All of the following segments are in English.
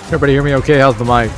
Everybody hear me okay? How's the mic?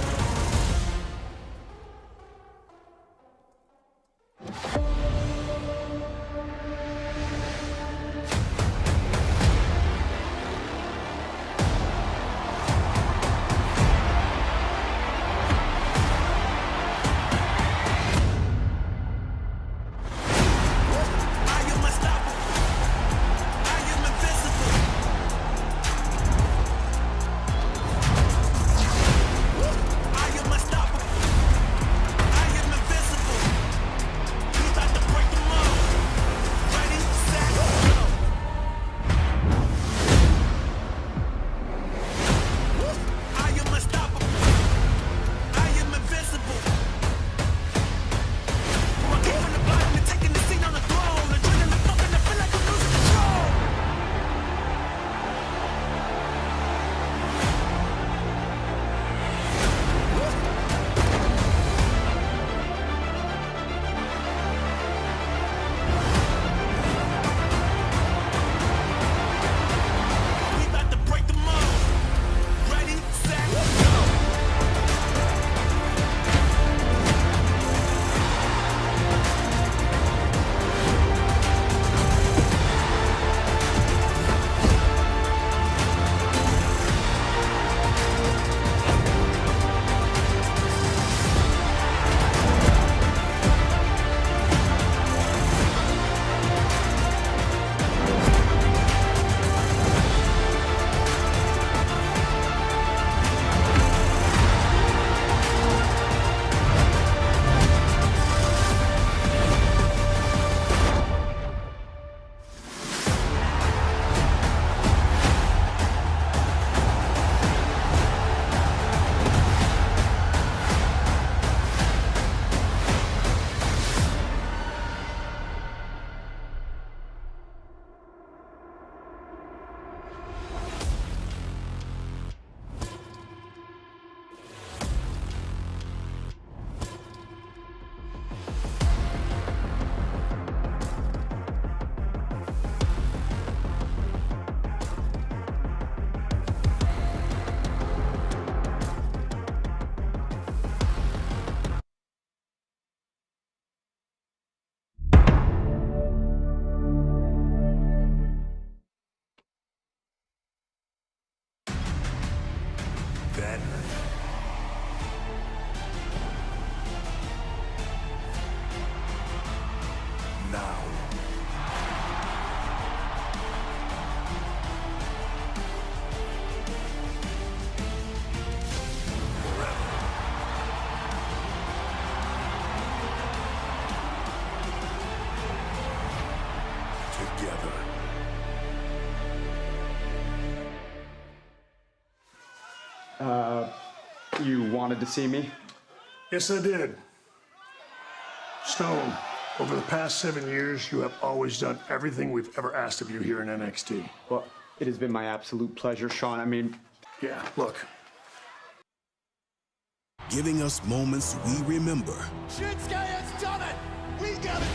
Then now together. You wanted to see me? Yes, I did. Stone, over the past 7 years, you have always done everything we've ever asked of you here in NXT. Well, it has been my absolute pleasure, Sean. I mean, Yeah, look. Giving us moments we remember.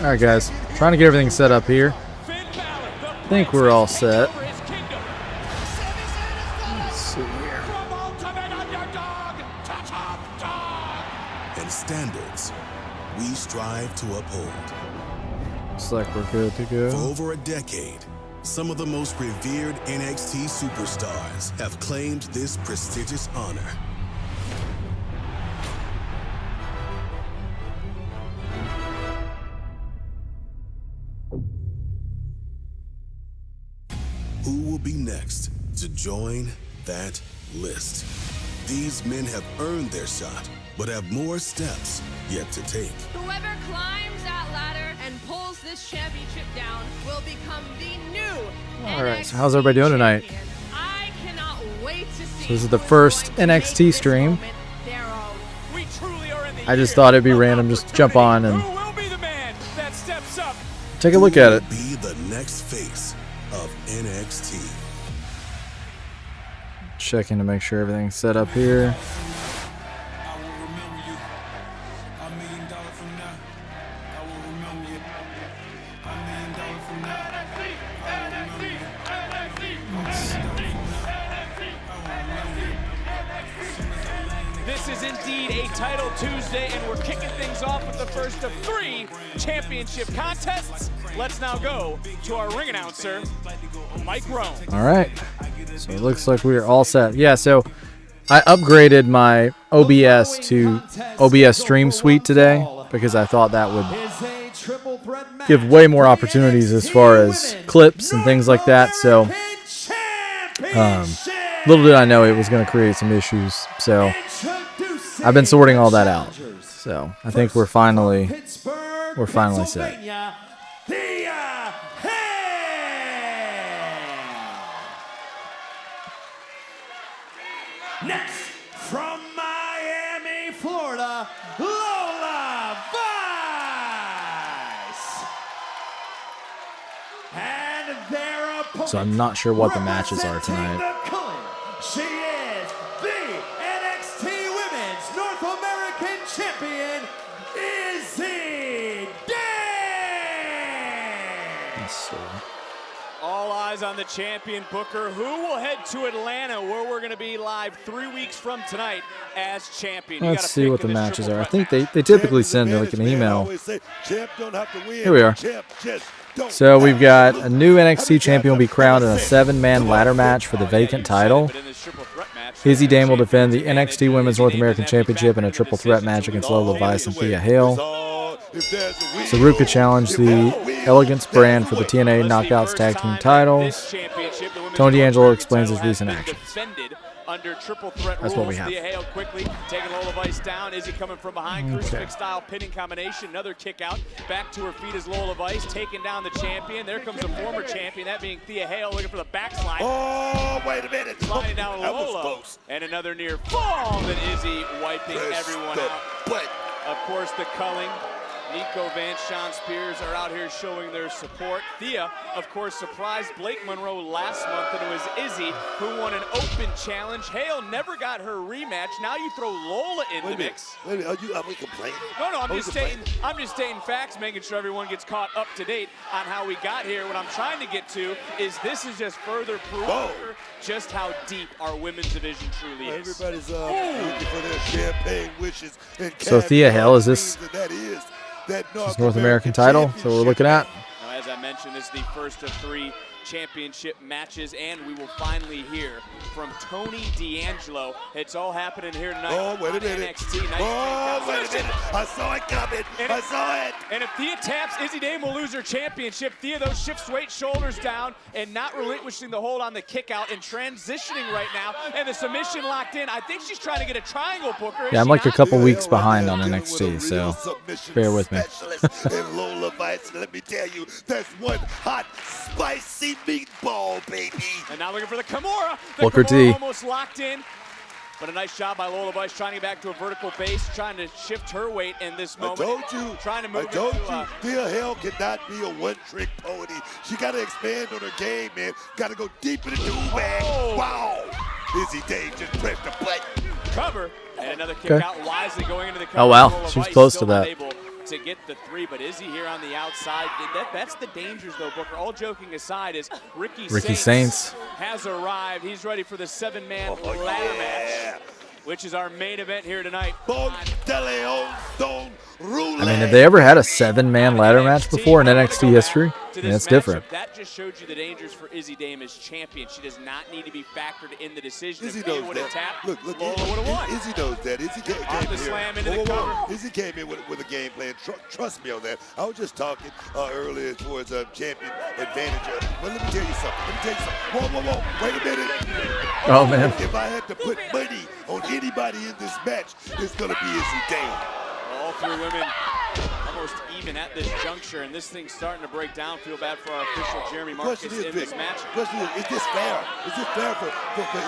All right, guys. Trying to get everything set up here. I think we're all set. Let's see here. And standards we strive to uphold. Looks like we're good to For go. over a decade, some of the most revered NXT superstars have claimed this prestigious honor. Who will be next to join that list? These men have earned their shot, but have more steps yet to take. Whoever climbs that ladder and pulls this championship down will become the new All right, NXT so how's everybody doing tonight? champion. I cannot wait to see. this is the who first going to make NXT this stream. moment their own. We truly are in the I just year thought it'd be of random, just jump on and Who will be the man that steps up? take a look at it. Be the next face of NXT. Checking to make sure everything's set up here. I will remember you. $1 million from now. I will remember you. $1 million from now. I will remember you. $1 million from now. I will remember you. is indeed a Title Tuesday, and we're kicking things off with the first of 3 championship contests. Let's now go to our ring announcer, Mike Rome. All right. So it looks like we are all set. Yeah, so I upgraded my OBS to OBS Stream Suite today because I thought that would give way more opportunities as far as clips and things like that. So little did I know it was going to create some issues. So I've been sorting all that out. So I think we're finally set. Next, from Miami, Florida, Lola Vice. And their opponent, So I'm not sure what the matches are tonight. she is the NXT Women's North American Champion, Izzy Dame. Let's see. All eyes on the champion, Booker, who will head to Atlanta, where we're going to be live 3 weeks from tonight as champion. Let's see what the matches are. I think they typically send like an email. Here we are. So we've got a new NXT champion will be crowned in a 7-man ladder match for the vacant title. Izzy Dame will defend the NXT Women's North American Championship in a triple threat match against Lola Vice and Thea Hale. Saruka challenged the Elegance brand for the TNA Knockouts Tag Team titles. Tony D'Angelo explains his recent actions. Under triple threat That's what we have. Thea Hale quickly taking Lola Vice down. Izzy coming from behind, crucifix style pinning combination. Another kick out. Back to her feet is Lola Vice taking down the champion. There comes the former champion, that being Thea Hale, looking for the backslide. Oh, wait a minute. Sliding down Lola. And another near fall, and Izzy wiping everyone out. But of course, the culling. Nico Vance, Sean Spears are out here showing their support. Thea, of course, surprised Blake Monroe last month, and it was Izzy who won an open challenge. Hale never got her rematch. Now you throw Lola in the mix. Wait a minute, are we complaining? No, I'm just stating facts, making sure everyone gets caught up to date on how we got here. What I'm trying to get to is this is just further proof just how deep our women's division truly is. Everybody's looking for their champagne wishes. And So Thea Hale, is this that North American title? So we're looking at. Now, as I mentioned, this is the first of 3 championship matches, and we will finally hear from Tony D'Angelo. It's all happening here tonight. Oh, wait a minute. NXT. Nice wait a minute. I saw it coming. I saw it. And if Thea taps, Izzy Dame will lose her championship. Thea, though, shifts weight, shoulders down, and not relinquishing the hold on the kick out and transitioning right now. And the submission locked in. I think she's trying to get a triangle, Booker. Yeah, I'm like a couple weeks behind on NXT, so bear with me. And Lola Vice, let me tell you, that's one hot, spicy meatball, baby. And now looking for the Kimura. The Booker T. Kimura almost locked in. But a nice job by Lola Vice trying to get back to a vertical base, trying to shift her weight in this moment. I told you. Trying to move I told you. Thea Hale cannot be a one-trick pony. She got to expand on her game, man. Got to go deep in the tube bag. Wow. Izzy Dame just pressed the button. Cover. And another kick out wisely going into the cover. Oh, wow. Lola She was Vice close to still that. not able to get the 3, but Izzy here on the outside. That's the dangers, though, Booker. All joking aside, is Ricky Saints has arrived. He's ready for the 7-man ladder match, which is our main event here tonight. I mean, have they ever had a 7-man ladder match before in NXT history? Yeah, it's different. That just showed you the dangers for Izzy Dame as champion. She does not need to be factored in the decision. Izzy If knows would have that. tapped, Look, Lola would have won. Izzy knows that. Izzy came the here. slam into the cover. Izzy came in with a game plan. Trust me on that. I was just talking earlier towards champion advantage. But let me tell you something. Whoa. Wait a minute. Oh, man. If I had to put money on anybody in this match, it's going to be Izzy Dame. All 3 women almost even at this juncture, and this thing's starting to break down. Feel bad for our official Jeremy Marcus in this match. Question is this fair? Is it fair for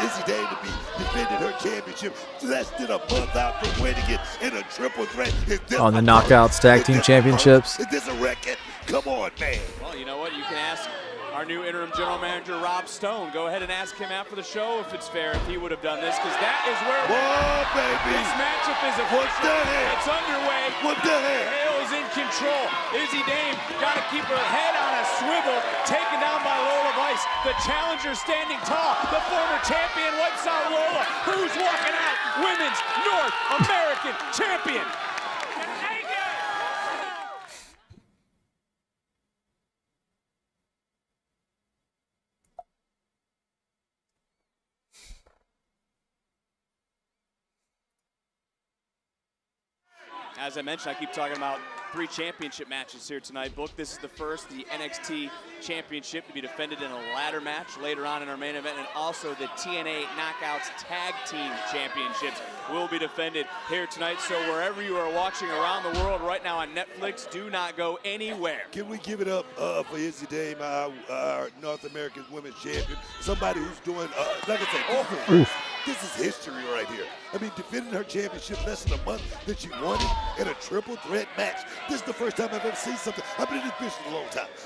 Izzy Dame to be defending her championship less than a month out from winning it in a triple threat? On the Knockouts Tag Team Championships. Is this a record? Come on, man. Well, you know what? You can ask our new interim general manager, Rob Stone. Go ahead and ask him after the show if it's fair, if he would have done this, because that is where this matchup is official. It's underway. What the heck? Hale is in control. Izzy Dame got to keep her head on a swivel, taken down by Lola Vice. The challenger standing tall. The former champion wipes out Lola. Who's walking out? Women's North American Champion. As I mentioned, I keep talking about 3 championship matches here tonight. Book, this is the first, the NXT Championship to be defended in a ladder match later on in our main event, and also the TNA Knockouts Tag Team Championships will be defended here tonight. So wherever you are watching around the world right now on Netflix, do not go anywhere. Can we give it up for Izzy Dame, our North American Women's Champion? Somebody who's doing, like I said, this is history right here. I mean, defending her championship less than a month that she won it in a triple threat match. This is the first time I've ever seen something. I've been in this business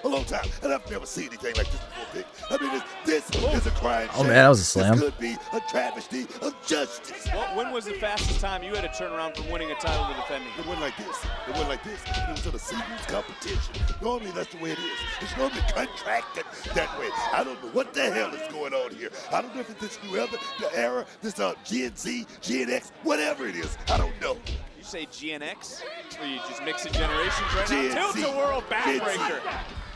a long time, and I've never seen anything like this before, Vic. I mean, this is a crying shame. Oh man, that was a slam. This could be a travesty of justice. Well, when was the fastest time you had to turn around from winning a title to defending? It went like this. It went like this. It was in a singles competition. Normally, that's the way it is. It's normally contracted that way. I don't know what the hell is going on here. I don't know if it's this new era, this Gen Z, Gen X, whatever it is. I don't know. You say GNX? Or you just mixing generations right Gen now? Z. Tilt-a-whirl backbreaker.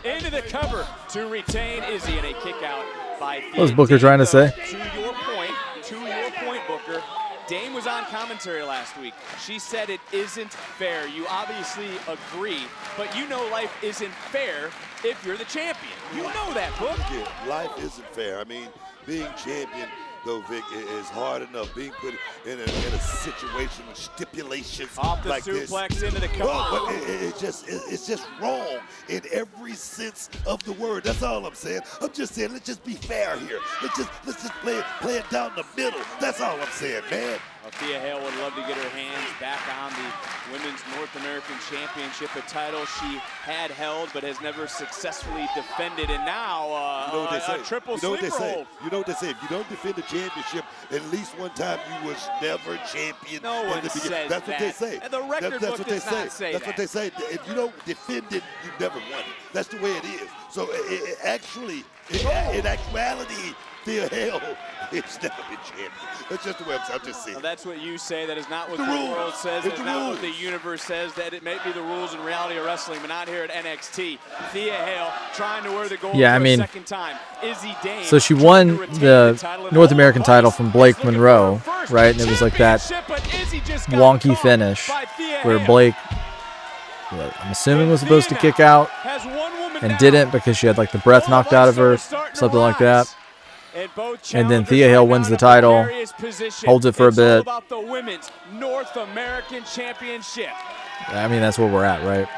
Into the cover to retain Izzy, and a kick out by Thea. What was Booker trying to say? To your point, Booker. Dame was on commentary last week. She said it isn't fair. You obviously agree, but you know life isn't fair if you're the champion. You know that, Book. Yeah, life isn't fair. I mean, being champion, though, Vic, is hard enough. Being put in a situation with stipulations Off the like suplex this. into the cover. Well, it's just wrong in every sense of the word. That's all I'm saying. I'm just saying, let's just be fair here. Let's just play it down the middle. That's all I'm saying, man. Thea Hale would love to get her hands back on the Women's North American Championship, a title she had held but has never successfully defended, and now You know what they say? a triple You know what they sleeper say? hold. You know what they say? If you don't defend the championship at least one time, you was never champion. No one in the beginning. says That's what they that. say. And the record that's book what they does not say That's that. what they say. If you don't defend it, you never won it. That's the way it is. So in actuality, Thea Hale has never been champion. That's just the way I'm just saying. Well, that's what you say. That is not what the rules. world says. It's That's the not rules. what the universe says. That it may be the rules in reality of wrestling, but not here at NXT. Thea Hale trying to wear the gold Yeah, for I mean, a second time. Izzy Dame. So she won the North American title from Blake Monroe, right? And it was like that wonky finish where Blake, I'm assuming, was supposed to kick out and didn't because she had like the breath knocked out of her, something like that. And then Thea Hale wins the title, holds it for a bit. About the Women's North American Championship. I mean, that's where we're at, right?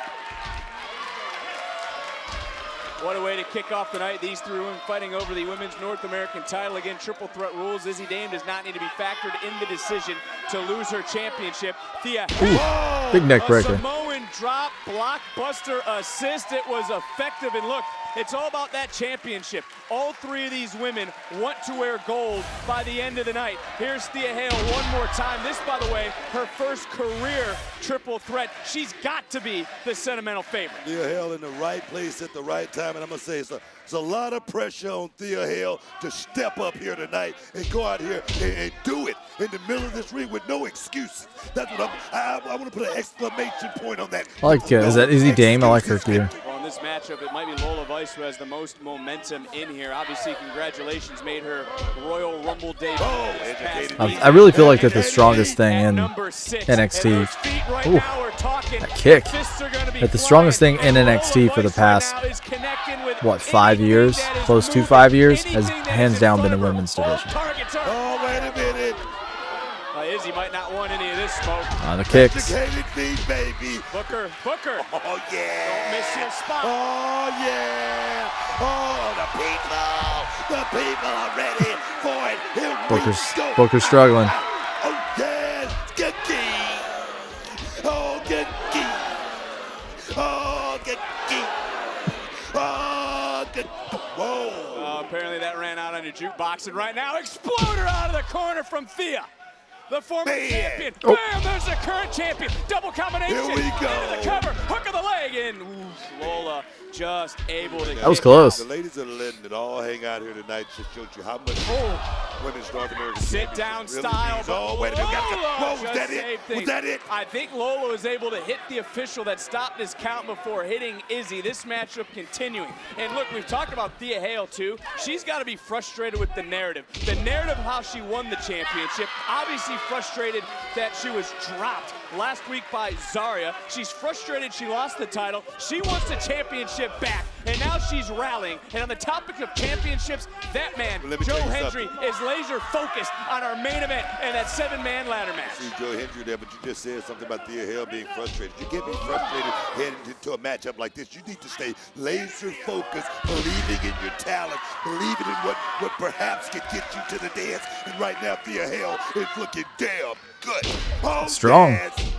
What a way to kick off the night. These 3 women fighting over the Women's North American title. Again, triple threat rules. Izzy Dame does not need to be factored in the decision to lose her championship. Thea Hale, big neck breaker. A Samoan drop, blockbuster assist. It was effective. And look, it's all about that championship. All 3 of these women want to wear gold by the end of the night. Here's Thea Hale one more time. This, by the way, her first career triple threat. She's got to be the sentimental favorite. Thea Hale in the right place at the right time, and I'm gonna say it's a lot of pressure on Thea Hale to step up here tonight and go out here and do it in the middle of this ring with no excuses. That's what I want to put an exclamation point on that. I like, is that Izzy Dame? I like her too. Well, in this matchup, it might be Lola Vice who has the most momentum in here. Obviously, congratulations, made her Royal Rumble debut. this past week. I really feel like that the strongest thing in NXT. Ooh, that kick. That the strongest thing in NXT for the past, what, 5 years? Close to 5 years? Has hands down been the women's division. Oh, wait a minute. Izzy might not want any of this smoke. The kicks. Educated me, baby. Booker. Oh, yeah. Don't miss your spot. Oh, yeah. Oh, the people are ready for it. Here we go. Booker's struggling. Oh, yeah. Get key. Oh, get key. Oh, get key. Oh, get whoa. Apparently that ran out on your jukebox, and right now, Exploder out of the corner from Thea. The former champion. Oh. Bam, there's the current champion. Double combination. Here we go. Into the cover. Hook of the leg. And Lola just able to That was close. The ladies that are letting it all hang out here tonight just showed you how much women's North American Sit down style. Oh, wait a minute. Whoa, was Just that it? saved things. Was that it? I think Lola was able to hit the official that stopped his count before hitting Izzy. This matchup continuing. And look, we've talked about Thea Hale too. She's got to be frustrated with the narrative. The narrative of how she won the championship. Obviously frustrated that she was dropped last week by Zarya. She's frustrated she lost the title. She wants the championship back. And now she's rallying. And on the topic of championships, that man, Joe Hendry, is laser focused on our main event and that 7-man ladder match. See Joe Hendry there, but you just said something about Thea Hale being frustrated. You can't be frustrated heading into a matchup like this. You need to stay laser focused, believing in your talent, believing in what perhaps can get you to the dance. And right now, Thea Hale is looking damn good. Oh, Strong. dance.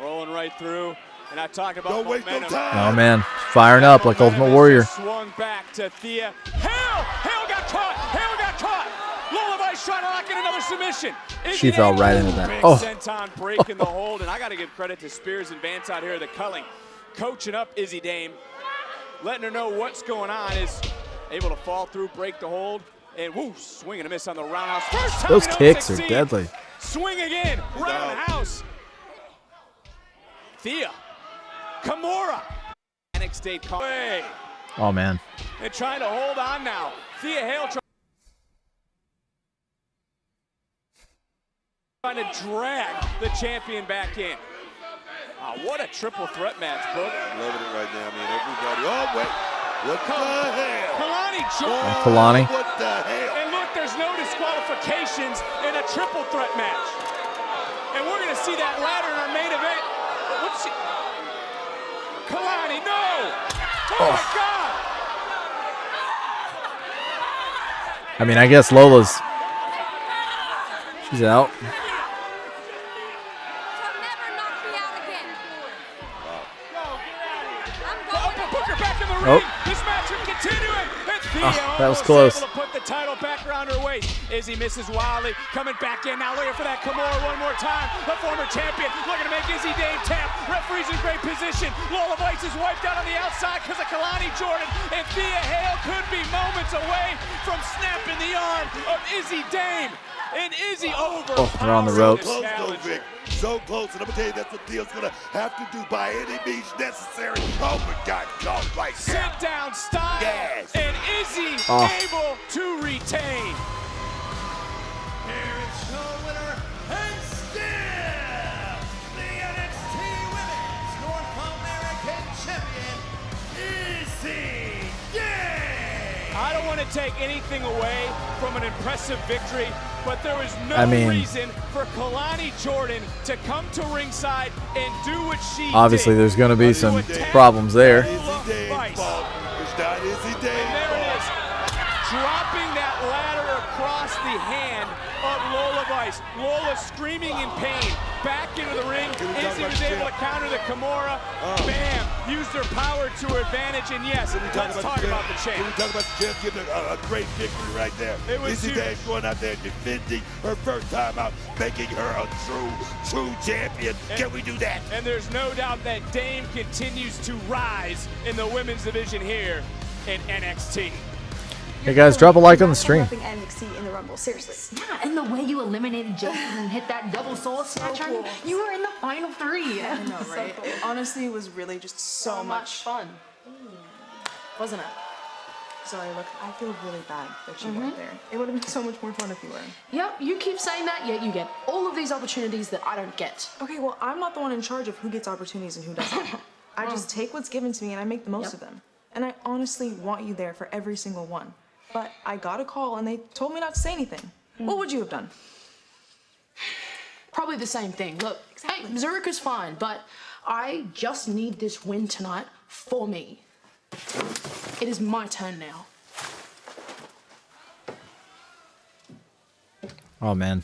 Rolling right through. And I talk about Don't waste no momentum. time. Oh man, firing up like Ultimate Warrior. Swung back to Thea. Hale! Hale got caught! Hale got caught! Lola Vice trying to lock in another submission. She fell right into that. Big Oh. senton breaking the hold, and I got to give credit to Spears and Vance out here, the culling, coaching up Izzy Dame, letting her know what's going on, is able to fall through, break the hold, and woo, swing and a miss on the roundhouse. First time Those they don't kicks are succeed. deadly. Swing again, roundhouse. Thea, Kimura, Panic State call. Oh man. And trying to hold on now. Thea Hale trying to drag the champion back in. What a triple threat match, Book. I'm loving it right now, man. Everybody. Oh, wait. What the hell? Kalani Jordan. Kalani. What the hell? And look, there's no disqualifications in a triple threat match. And we're going to see that ladder in our main event. What's she? Kalani, no! Oh my God! I mean, I guess Lola's. She's out. Booker back in the Oh. ring. This match is continuing. And Thea that was almost close. able to put the title back around her waist. Izzy misses wildly, coming back in now, looking for that Kimura one more time. The former champion looking to make Izzy Dame tap. Referee's in great position. Lola Vice is wiped out on the outside because of Kalani Jordan. And Thea Hale could be moments away from snapping the arm of Izzy Dame. And Izzy over. Oh, they're on the ropes. So close, though, Vic. So close. And I'm going to tell you, that's what Thea's going to have to do by any means necessary. Oh, my God. Go right Sit now. down style. Yes. And Izzy Oh. able to retain. Here is your winner and still the NXT Women's North American Champion, Izzy Dame. I don't want to take anything away from an impressive victory, but there was no reason for Kalani Jordan to come to ringside and do what she Obviously, did. there's going to be some problems there. Izzy Dame's fault. It's not Izzy And Dame's there it fault. is, dropping that ladder across the hand of Lola Vice. Lola screaming in pain, back into the ring. Izzy was able to counter the Kimura. Bam, used her power to her advantage, and yes, let's talk about the Can we champ. talk about the champ getting a great victory right there? It was Izzy huge. Dame's going out there defending her first time out, making her a true champion. Can we do that? And there's no doubt that Dame continues to rise in the women's division here in NXT. Hey guys, drop a like on the stream. NXT in the Rumble, seriously. Yeah, and the way you eliminated Jason and hit that double soul snatch on you, you were in the final 3. I know, right? It honestly was really just so much fun. wasn't it? Sorry, look, I feel really bad that you weren't there. It would have been so much more fun if you were. Yep, you keep saying that, yet you get all of these opportunities that I don't get. Okay, well, I'm not the one in charge of who gets opportunities and who doesn't. I just take what's given to me and I make the most of them. And I honestly want you there for every single one. But I got a call and they told me not to say anything. What would you have done? Probably the same thing. Look, hey, Zurica's fine, but I just need this win tonight for me. It is my turn now. Oh man.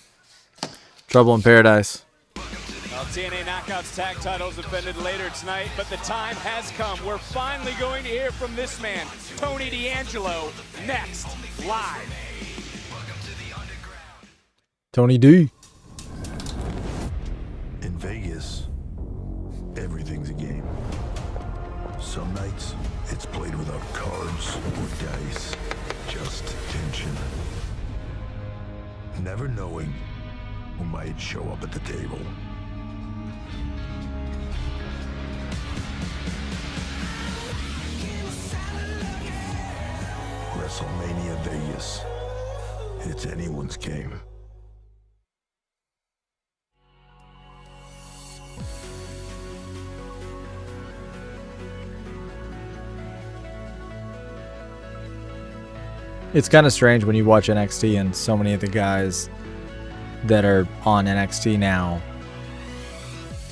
Trouble in Paradise. Well, TNA Knockouts tag titles defended later tonight, but the time has come. We're finally going to hear from this man, Tony D'Angelo, next, live. Tony D. In Vegas, everything's a game. Some nights, it's played without cards or dice, just tension. never knowing who might show up at the table. WrestleMania Vegas. It's anyone's game. It's kind of strange when you watch NXT and so many of the guys that are on NXT now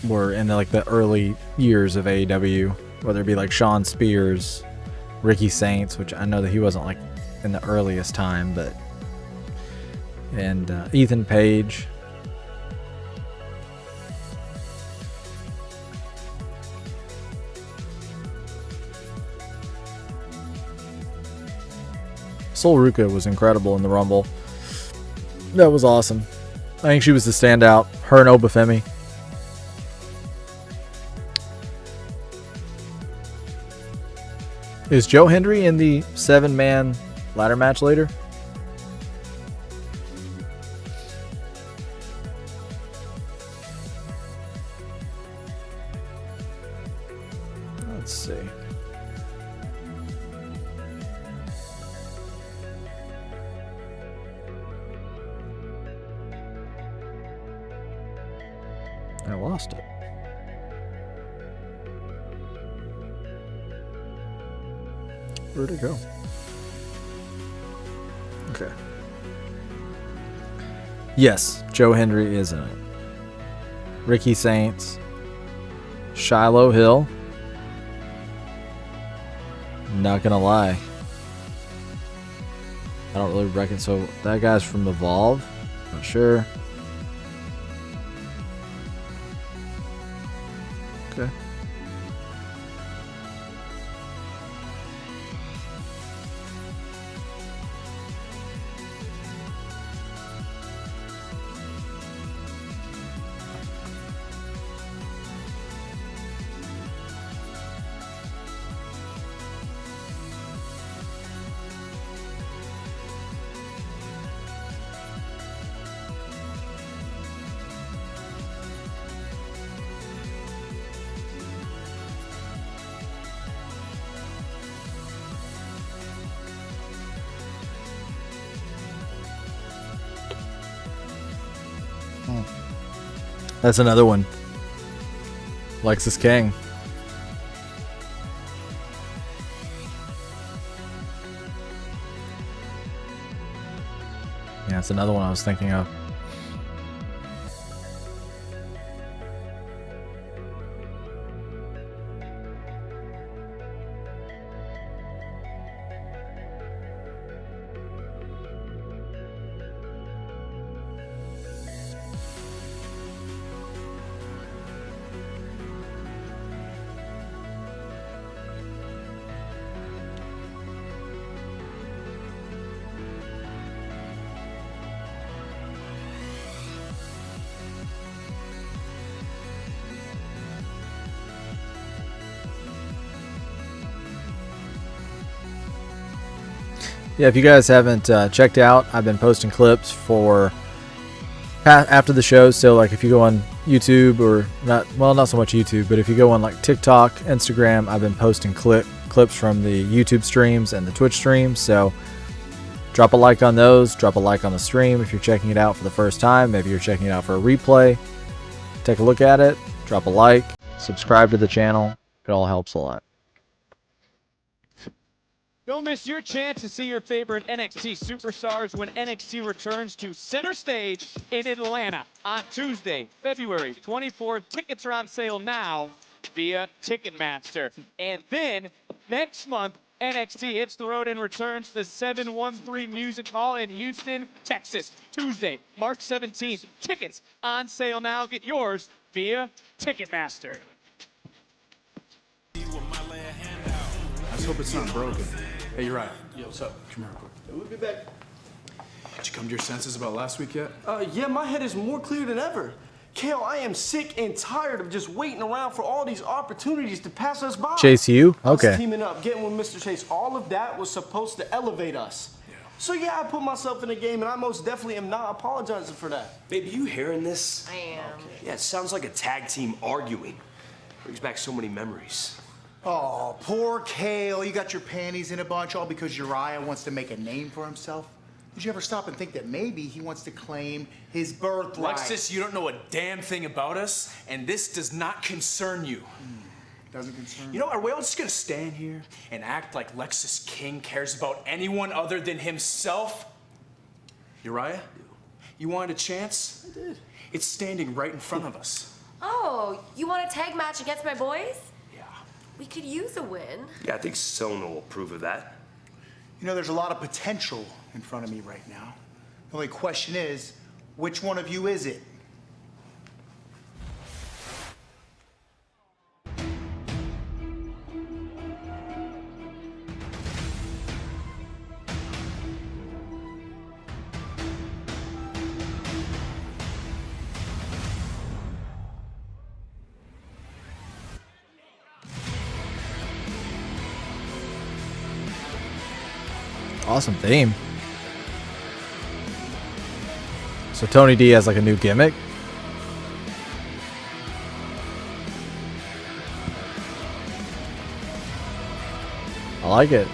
were in the early years of AEW, whether it be like Shawn Spears, Ricky Saints, which I know that he wasn't like in the earliest time, but and Ethan Page. Sol Ruka was incredible in the Rumble. That was awesome. I think she was the standout. Her and Obafemi. Is Joe Hendry in the 7-man ladder match later? Let's see. I lost it. Where'd it go? Okay. Yes, Joe Hendry is in it. Ricky Saints. Shiloh Hill. Not gonna lie. I don't really reckon so. That guy's from Evolve. Not sure. Okay. That's another one. Lexus King. Yeah, that's another one I was thinking of. Yeah, if you guys haven't checked out, I've been posting clips for after the show. So like if you go on YouTube or not so much YouTube, but if you go on like TikTok, Instagram, I've been posting clips from the YouTube streams and the Twitch streams. So drop a like on those, drop a like on the stream if you're checking it out for the first time. Maybe you're checking it out for a replay. Take a look at it, drop a like, subscribe to the channel. It all helps a lot. Don't miss your chance to see your favorite NXT superstars when NXT returns to Center Stage in Atlanta on Tuesday, February 24th. Tickets are on sale now via Ticketmaster. And then next month, NXT hits the road and returns to the 713 Music Hall in Houston, Texas, Tuesday, March 17th. Tickets on sale now. Get yours via Ticketmaster. Let's hope it's not broken. Hey, you're right. Yo, what's up? Come here real quick. We'll be back. Did you come to your senses about last week yet? Yeah, my head is more clear than ever. Kale, I am sick and tired of just waiting around for all these opportunities to pass us by. Chase you? Okay. Us teaming up, getting with Mr. Chase, all of that was supposed to elevate us. Yeah. So yeah, I put myself in the game, and I most definitely am not apologizing for that. Babe, you hearing this? I am. Yeah, it sounds like a tag team arguing. Brings back so many memories. Oh, poor Kale. You got your panties in a bunch all because Uriah wants to make a name for himself. Did you ever stop and think that maybe he wants to claim his birthright? Lexus, you don't know a damn thing about us, and this does not concern you. Doesn't concern You know, are we all just gonna stand here and act like Lexus King cares about anyone other than himself? Uriah, you wanted a chance? I did. It's standing right in front of us. Oh, you want a tag match against my boys? Yeah. We could use a win. Yeah, I think Sona will approve of that. You know, there's a lot of potential in front of me right now. The only question is, which one of you is it? Awesome theme. So Tony D has like a new gimmick. I like it.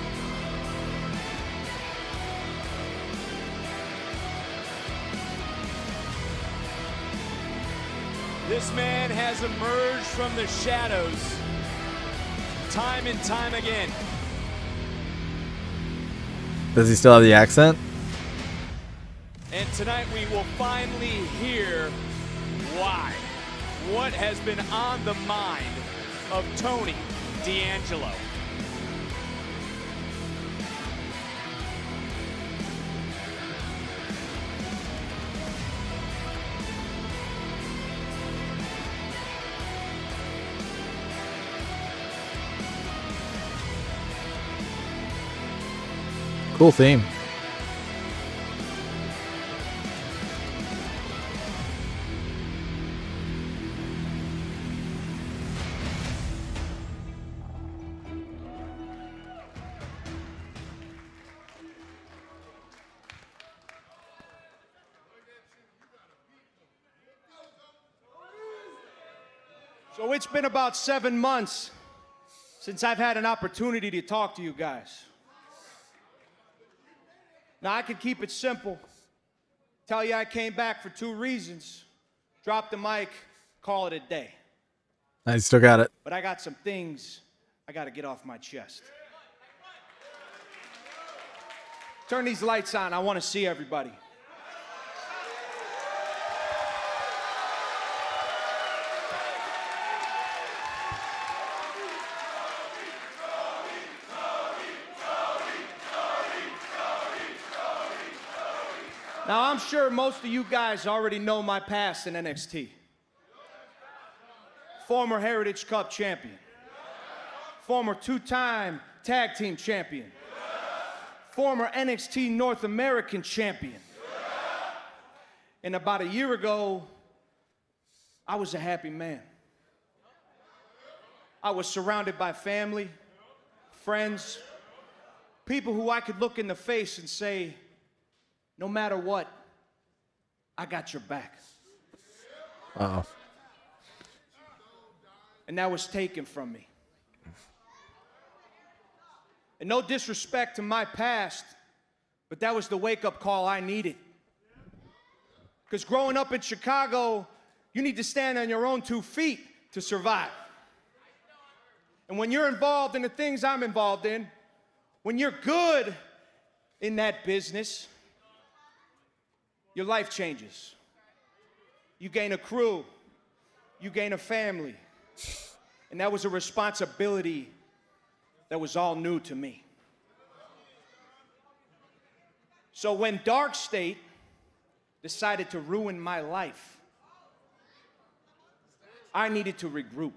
This man has emerged from the shadows time and time again. Does he still have the accent? And tonight we will finally hear why. What has been on the mind of Tony D'Angelo. Cool theme. So it's been about 7 months since I've had an opportunity to talk to you guys. Now, I could keep it simple. Tell you I came back for 2 reasons. Drop the mic, call it a day. I still got it. But I got some things I got to get off my chest. Turn these lights on. I want to see everybody. Now, I'm sure most of you guys already know my past in NXT. Former Heritage Cup champion. Former 2-time tag team champion. Former NXT North American champion. And about a year ago, I was a happy man. I was surrounded by family, friends, people who I could look in the face and say, no matter what, I got your back. Uh-oh. And that was taken from me. And no disrespect to my past, but that was the wake-up call I needed. Because growing up in Chicago, you need to stand on your own 2 feet to survive. And when you're involved in the things I'm involved in, when you're good in that business, your life changes. You gain a crew. You gain a family. And that was a responsibility that was all new to me. So when Dark State decided to ruin my life, I needed to regroup.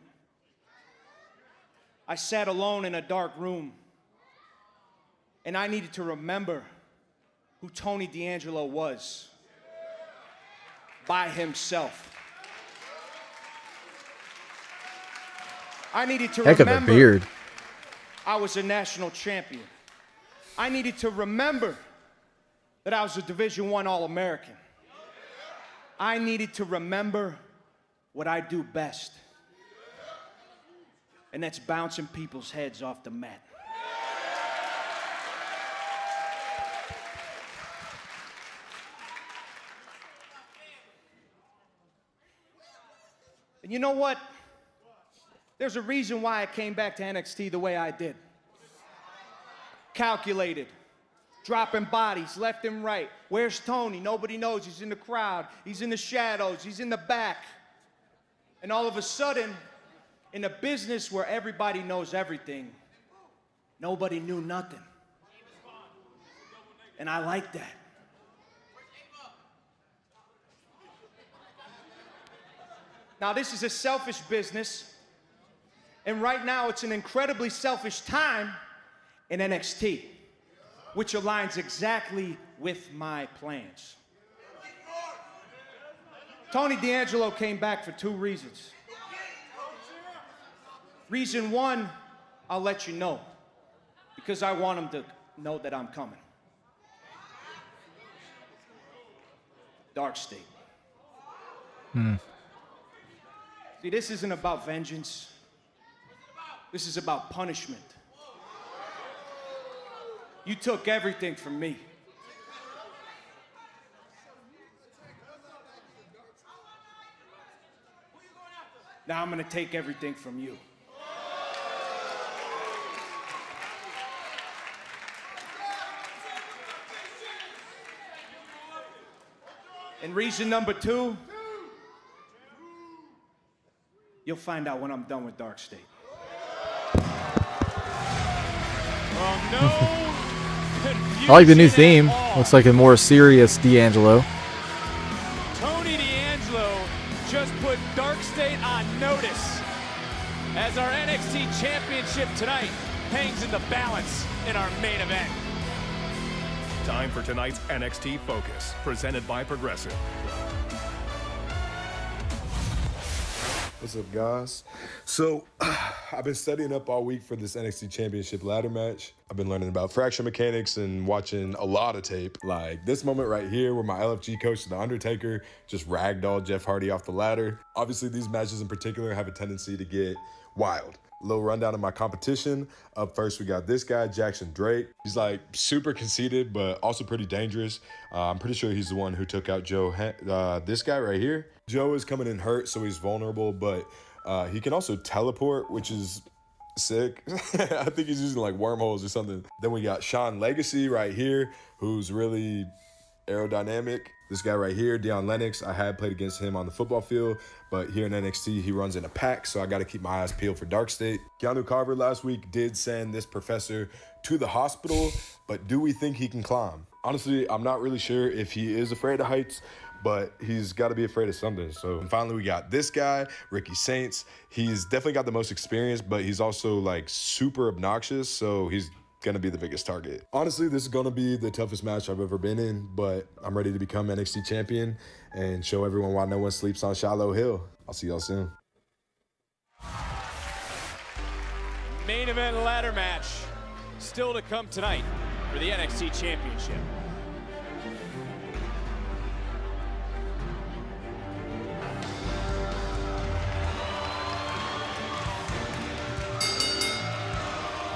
I sat alone in a dark room, and I needed to remember who Tony D'Angelo was. By himself. I needed to Heck remember of a beard. I was a national champion. I needed to remember that I was a Division I All-American. I needed to remember what I do best, and that's bouncing people's heads off the mat. And you know what? There's a reason why I came back to NXT the way I did. Calculated. Dropping bodies left and right. Where's Tony? Nobody knows. He's in the crowd. He's in the shadows. He's in the back. And all of a sudden, in a business where everybody knows everything, nobody knew nothing. And I like that. Now, this is a selfish business, and right now it's an incredibly selfish time in NXT, which aligns exactly with my plans. Tony D'Angelo came back for 2 reasons. Reason 1, I'll let you know, because I want him to know that I'm coming. Dark State. See, this isn't about vengeance. This is about punishment. You took everything from me. Now I'm gonna take everything from you. And reason number 2, you'll find out when I'm done with Dark State. I like the new theme. Looks like a more serious D'Angelo. Tony D'Angelo just put Dark State on notice as our NXT Championship tonight hangs in the balance in our main event. Time for tonight's NXT Focus, presented by Progressive. What's up, guys? So, I've been studying up all week for this NXT Championship ladder match. I've been learning about fracture mechanics and watching a lot of tape. Like this moment right here where my LFG coach, The Undertaker, just ragdolled Jeff Hardy off the ladder. Obviously, these matches in particular have a tendency to get wild. Little rundown of my competition. Up first, we got this guy, Jackson Drake. He's like super conceited, but also pretty dangerous. I'm pretty sure he's the one who took out Joe. This guy right here. Joe is coming in hurt, so he's vulnerable, but he can also teleport, which is sick. I think he's using like wormholes or something. Then we got Sean Legacy right here, who's really aerodynamic. This guy right here, Dion Lennox, I had played against him on the football field, but here in NXT, he runs in a pack, so I got to keep my eyes peeled for Dark State. Keanu Carver last week did send this professor to the hospital, but do we think he can climb? Honestly, I'm not really sure if he is afraid of heights, but he's got to be afraid of something. So and finally, we got this guy, Ricky Saints. He's definitely got the most experience, but he's also like super obnoxious, so he's gonna be the biggest target. Honestly, this is gonna be the toughest match I've ever been in, but I'm ready to become NXT champion and show everyone why no one sleeps on Shiloh Hill. I'll see y'all soon. Main event ladder match still to come tonight for the NXT Championship.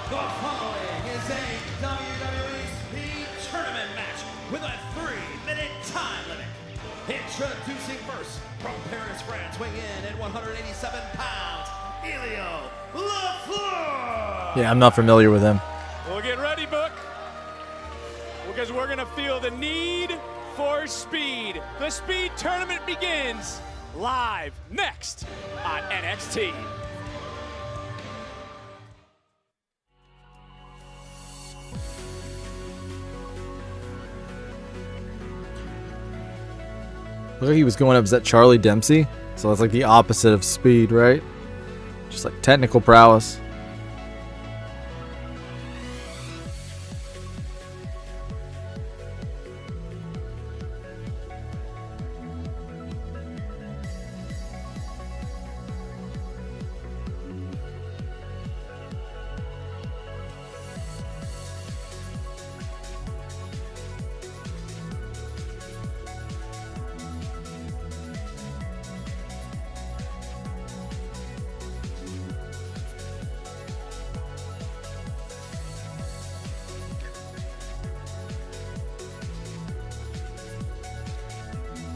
The following is a WWE Speed Tournament match with a 3-minute time limit. Introducing first, from Paris, France, weighing in at 187 pounds, Elio LaFleur. Yeah, I'm not familiar with him. Well, get ready, Book, because we're going to feel the need for speed. The Speed Tournament begins live next on NXT. Look like he was going up. Is that Charlie Dempsey? So that's like the opposite of speed, right? Just like technical prowess.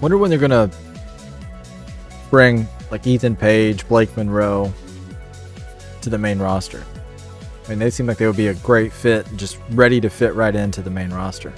Wonder when they're gonna bring like Ethan Page, Blake Monroe to the main roster. I mean, they seem like they would be a great fit, just ready to fit right into the main roster.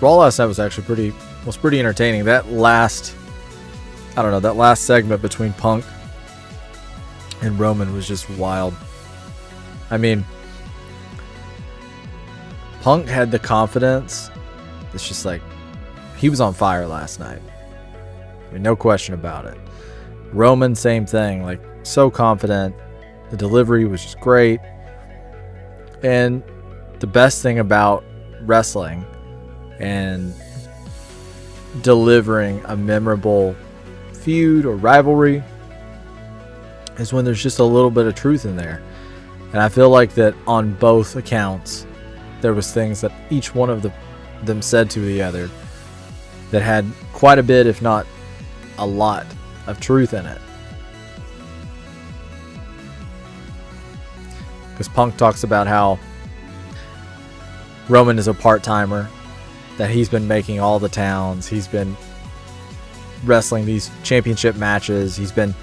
Raw last night was actually pretty entertaining. That last segment between Punk and Roman was just wild. I mean, Punk had the confidence. It's just like, he was on fire last night. I mean, no question about it. Roman, same thing, like so confident. The delivery was just great. And the best thing about wrestling and delivering a memorable feud or rivalry is when there's just a little bit of truth in there. And I feel like that on both accounts, there was things that each one of them said to the other that had quite a bit, if not a lot, of truth in it. Because Punk talks about how Roman is a part-timer, that he's been making all the towns, he's been wrestling these championship matches, he's been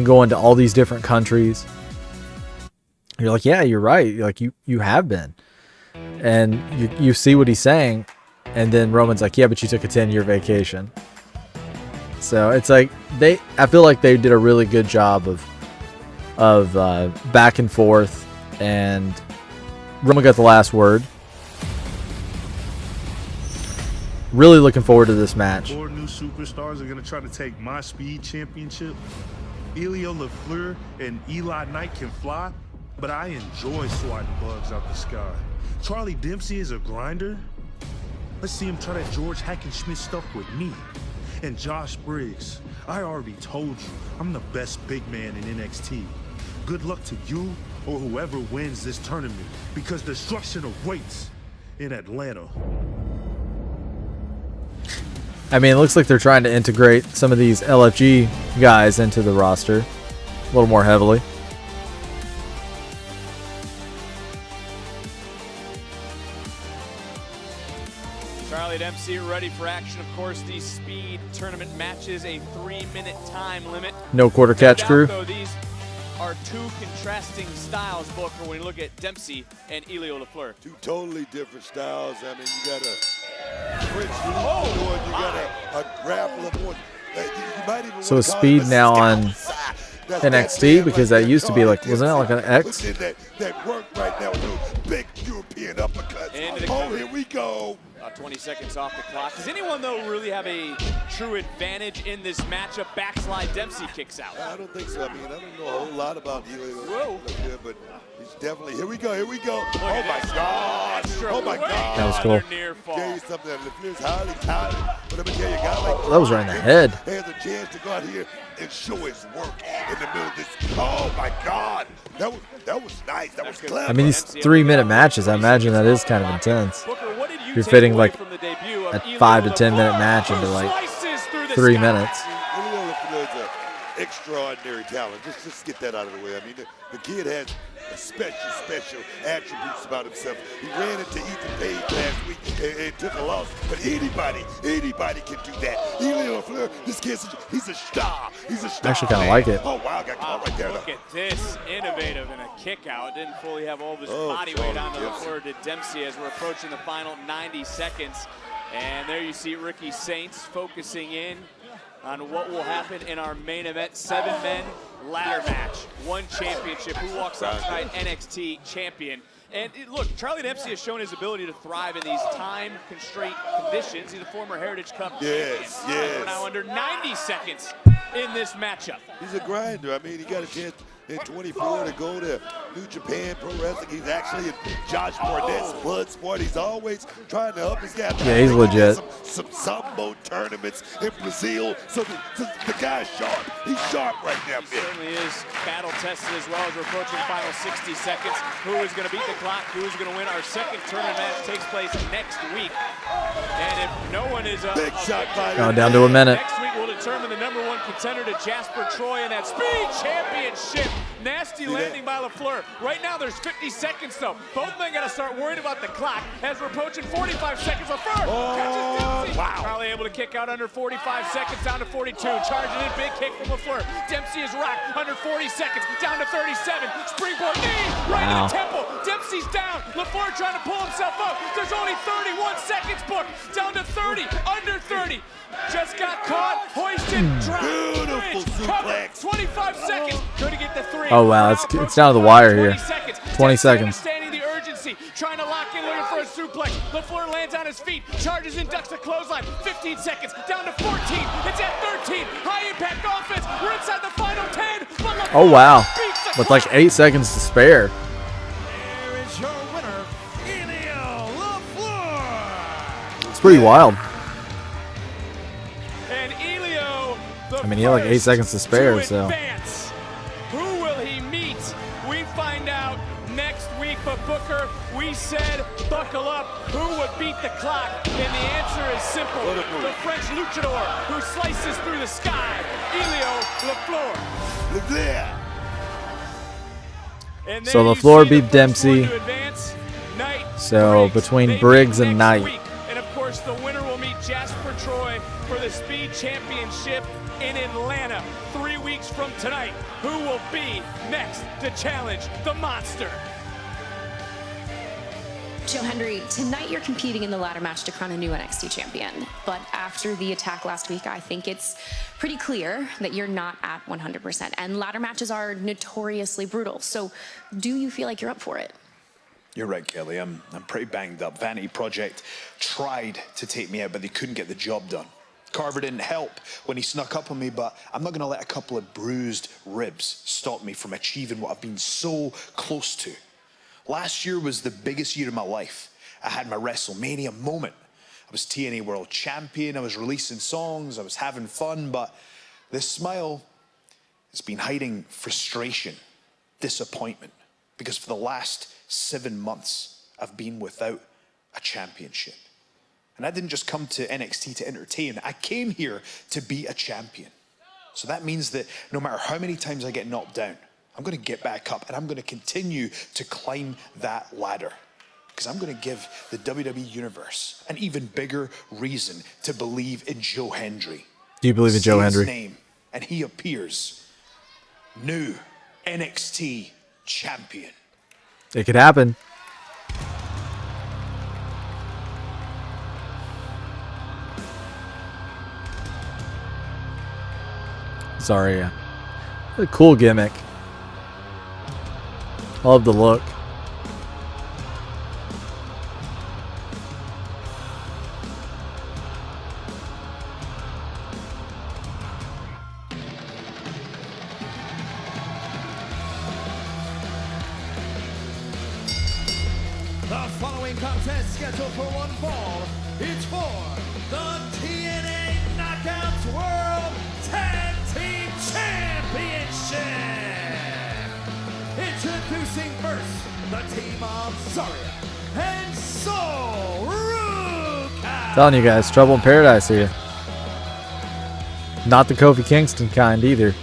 going to all these different countries. You're like, yeah, you're right. You're like, you have been. And you see what he's saying, and then Roman's like, yeah, but you took a 10-year vacation. So it's like I feel like they did a really good job of back and forth, and Roman got the last word. Really looking forward to this match. 4 new superstars are going to try to take my speed championship. Elio LaFleur and Eli Knight can fly, but I enjoy swatting bugs out the sky. Charlie Dempsey is a grinder. Let's see him try that George Hackenschmidt stuff with me. And Josh Briggs, I already told you, I'm the best big man in NXT. Good luck to you or whoever wins this tournament, because destruction awaits in Atlanta. I mean, it looks like they're trying to integrate some of these LFG guys into the roster a little more heavily. Charlie Dempsey ready for action. Of course, these speed tournament matches, a 3-minute time limit. No quarter catch crew. Though, these are two contrasting styles, Booker, when you look at Dempsey and Elio LaFleur. Two totally different styles. I mean, you got a French one, you got a grappler one. You might even so is Speed now on NXT? Because that used to be like, wasn't that like an X? That work right now with those big European uppercuts. Oh, here we go. 20 seconds off the clock. Does anyone, though, really have a true advantage in this matchup? Backslide Dempsey kicks out. I don't think so. I mean, I don't know a whole lot about Elio, but he's definitely, here we go. Oh, my God. Oh, my God. That was cool. Tell you something, LaFleur's highly talented, but let me tell you, a guy like that was right in the head. Has a chance to go out here and show his work in the middle of this. Oh, my God. That was nice. That was clever. I mean, these 3-minute matches, I imagine that is kind of intense. You're fitting like a 5 to 10 minute match into like 3 minutes. Elio LaFleur is an extraordinary talent. Just get that out of the way. I mean, the kid has a special attributes about himself. He ran into Ethan Page last week and took a loss. But anybody can do that. Elio LaFleur, this kid, he's a star. He's a star. I actually kind of like it. Oh, wow, got caught right there. Look at this, innovative and a kick out. Didn't fully have all of his body weight on the LaFleur to Dempsey as we're approaching the final 90 seconds. And there you see Ricky Saints focusing in on what will happen in our main event, 7-men ladder match. One championship. Who walks out tonight? NXT champion. And look, Charlie Dempsey has shown his ability to thrive in these time-constraint conditions. He's a former Heritage Cup champion. We're now under 90 seconds in this matchup. He's a grinder. I mean, he got a chance in 24 to go to New Japan Pro Wrestling. He's actually in Josh Barnett's Bloodsport. He's always trying to help his guy. Yeah, he's legit. Some Sambo tournaments in Brazil. So the guy's sharp. He's sharp right now, He certainly is battle tested as well as we're approaching the final 60 seconds. Who is going to beat the clock? Who is going to win? Our second tournament match takes place next week. And if no one is big shot by going down to a minute. Next week we'll determine the #1 contender to Jasper Troy in that Speed Championship. Nasty landing by LaFleur. Right now there's 50 seconds though. Both men got to start worrying about the clock as we're approaching 45 seconds. LaFleur catches Dempsey. Wow. Charlie able to kick out under 45 seconds down to 42. Charging in, big kick from LaFleur. Dempsey is rocked under 40 seconds down to 37. Springboard knee right in the temple. Dempsey's down. LaFleur trying to pull himself up. There's only 31 seconds booked. Down to 30, under 30. Just got caught, hoisted, dropped, beautiful suplex. 25 seconds. Going to get the 3. Oh, wow. It's down to the wire here. 20 seconds. Understanding the urgency, trying to lock in, looking for a suplex. LaFleur lands on his feet, charges in, ducks a clothesline. 15 seconds, down to 14. It's at 13. High impact offense. We're inside the final 10. Oh, wow. With like 8 seconds to spare. Here is your winner, Elio LaFleur. It's pretty wild. And Elio, I mean, he had like 8 seconds to spare, so. advance. Who will he meet? We find out next week. But Booker, we said buckle up. Who would beat the clock? And the answer is simple. The French luchador who slices through the sky, Elio LaFleur. And So there you LaFleur see the beat first Dempsey. one to advance, Knight, So Briggs. between They Briggs meet and next Knight. week. And of course, the winner will meet Jasper Troy for the Speed Championship in Atlanta 3 weeks from tonight. Who will be next to challenge the monster? Joe Hendry, tonight you're competing in the ladder match to crown a new NXT champion. But after the attack last week, I think it's pretty clear that you're not at 100%. And ladder matches are notoriously brutal. So do you feel like you're up for it? You're right, Kelly. I'm pretty banged up. Vanity Project tried to take me out, but they couldn't get the job done. Carver didn't help when he snuck up on me, but I'm not going to let a couple of bruised ribs stop me from achieving what I've been so close to. Last year was the biggest year of my life. I had my WrestleMania moment. I was TNA World Champion. I was releasing songs. I was having fun, but this smile has been hiding frustration, disappointment, because for the last 7 months, I've been without a championship. And I didn't just come to NXT to entertain. I came here to be a champion. So that means that no matter how many times I get knocked down, I'm going to get back up and I'm going to continue to climb that ladder. Because I'm going to give the WWE Universe an even bigger reason to believe in Joe Hendry. Do you believe in Joe Say his Hendry? name, and he appears new NXT champion. It could happen. Zarya. What a cool gimmick. I love the look. The following contest scheduled for one fall. It's for the TNA Knockouts World Tag Team Championship. Introducing first the team of Zarya and Sol Ruka. Telling you guys, trouble in paradise here. Not the Kofi Kingston kind either.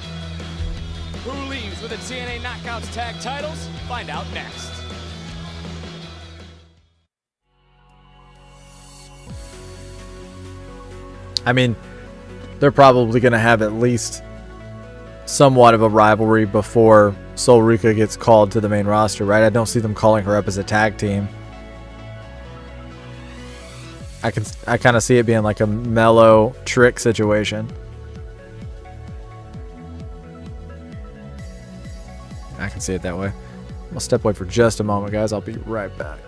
out next. I mean, they're probably going to have at least somewhat of a rivalry before Sol Ruca gets called to the main roster, right? I don't see them calling her up as a tag team. I kind of see it being like a mellow Trick situation. I can see it that way. I'll step away for just a moment, guys. I'll be right back.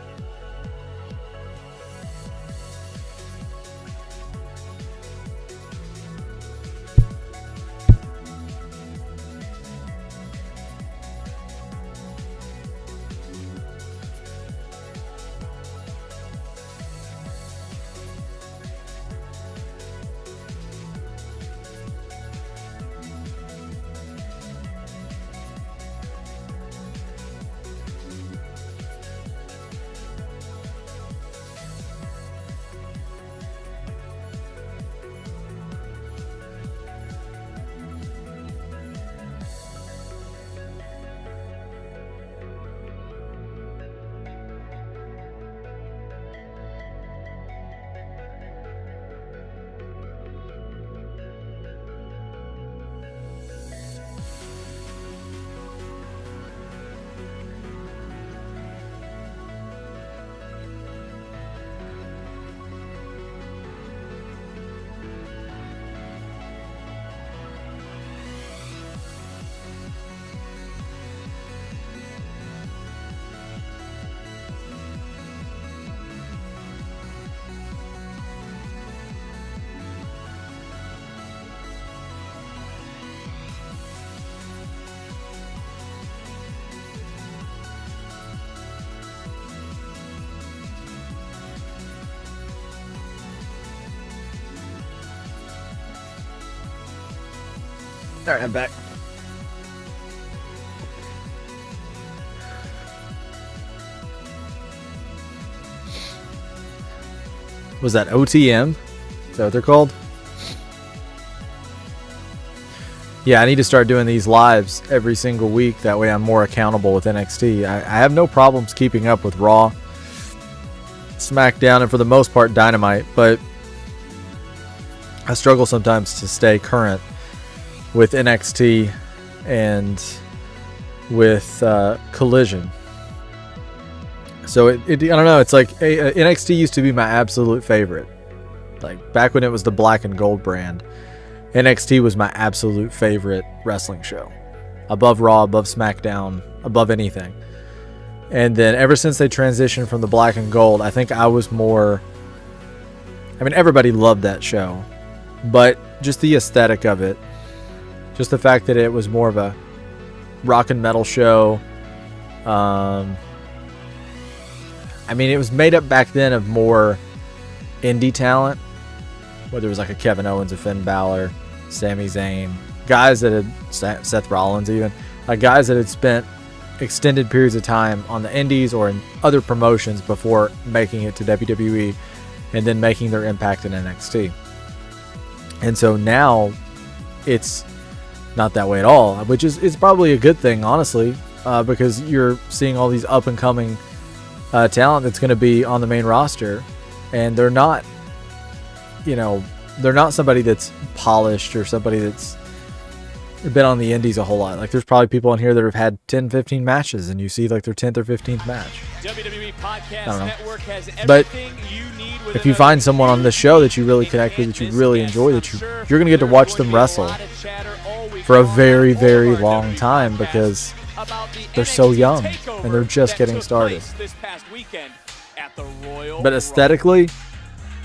All right, I'm back. Was that OTM? Is that what they're called? Yeah, I need to start doing these lives every single week. That way I'm more accountable with NXT. I have no problems keeping up with Raw, SmackDown, and for the most part Dynamite, but I struggle sometimes to stay current with NXT and with Collision. So I don't know, it's like NXT used to be my absolute favorite. Like back when it was the black and gold brand, NXT was my absolute favorite wrestling show. Above Raw, above SmackDown, above anything. And then ever since they transitioned from the black and gold, I think I was more... I mean, everybody loved that show. But just the aesthetic of it, just the fact that it was more of a rock and metal show. I mean, it was made up back then of more indie talent, whether it was like a Kevin Owens, a Finn Balor, Sami Zayn, guys that had, Seth Rollins even, like guys that had spent extended periods of time on the indies or in other promotions before making it to WWE and then making their impact in NXT. And so now it's not that way at all, which is probably a good thing, honestly, because you're seeing all these up and coming talent that's going to be on the main roster, and they're not, they're not somebody that's polished or somebody that's been on the indies a whole lot. Like there's probably people on here that have had 10, 15 matches, and you see like their 10th or 15th match. WWE Podcast Network has but everything you need with if you find someone on this show that you really connect with, that you really enjoy, that you're going to get to watch them wrestle for a very, very long time because they're so young and they're just getting started. But aesthetically,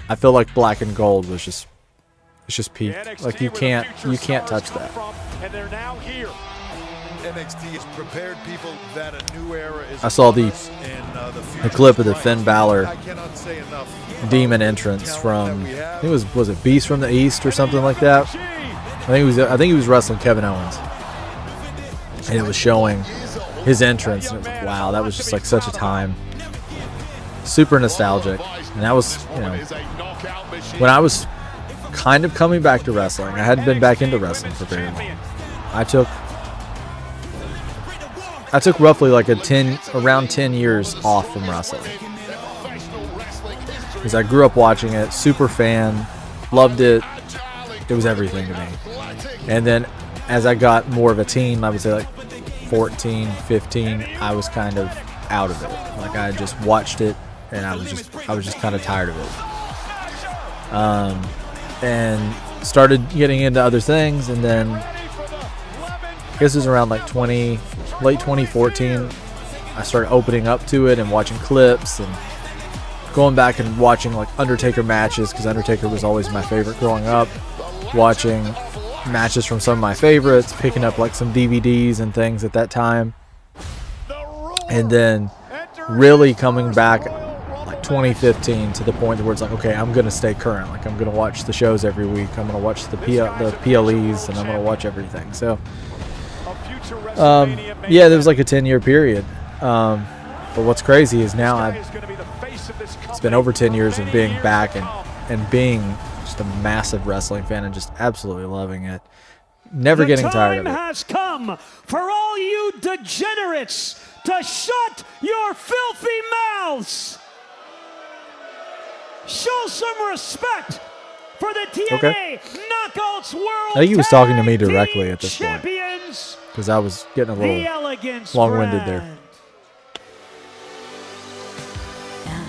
I feel like black and gold was just, it's just peak. Like you can't touch that. And they're now here. NXT has prepared people that a new era is. I saw the clip of the Finn Balor demon entrance from, I think it was it Beast from the East or something like that. I think he was wrestling Kevin Owens, and it was showing his entrance, and it was like, wow, that was just like such a time. Super nostalgic, and that was, when I was kind of coming back to wrestling. I hadn't been back into wrestling for very long. I took I took roughly like around 10 years off from wrestling. Because I grew up watching it, super fan, loved it. It was everything to me. And then as I got more of a teen, I would say like 14, 15, I was kind of out of it. Like I just watched it and I was just kind of tired of it. And started getting into other things, and then I guess it was around like late 2014, I started opening up to it and watching clips and going back and watching like Undertaker matches, because Undertaker was always my favorite growing up. Watching matches from some of my favorites, picking up like some DVDs and things at that time, and then really coming back like 2015 to the point where it's like, okay, I'm gonna stay current. Like I'm gonna watch the shows every week. I'm gonna watch the PLEs, and I'm gonna watch everything. So, yeah, there was like a 10-year period. But what's crazy is now it's been over 10 years of being back and being just a massive wrestling fan and just absolutely loving it. Never getting tired of it. The time has come for all you degenerates to shut your filthy mouths. Show some respect for the TNA Knockouts World I think he was talking to me directly at this point, Champions, because I was getting a the little Elegance long-winded there. brand.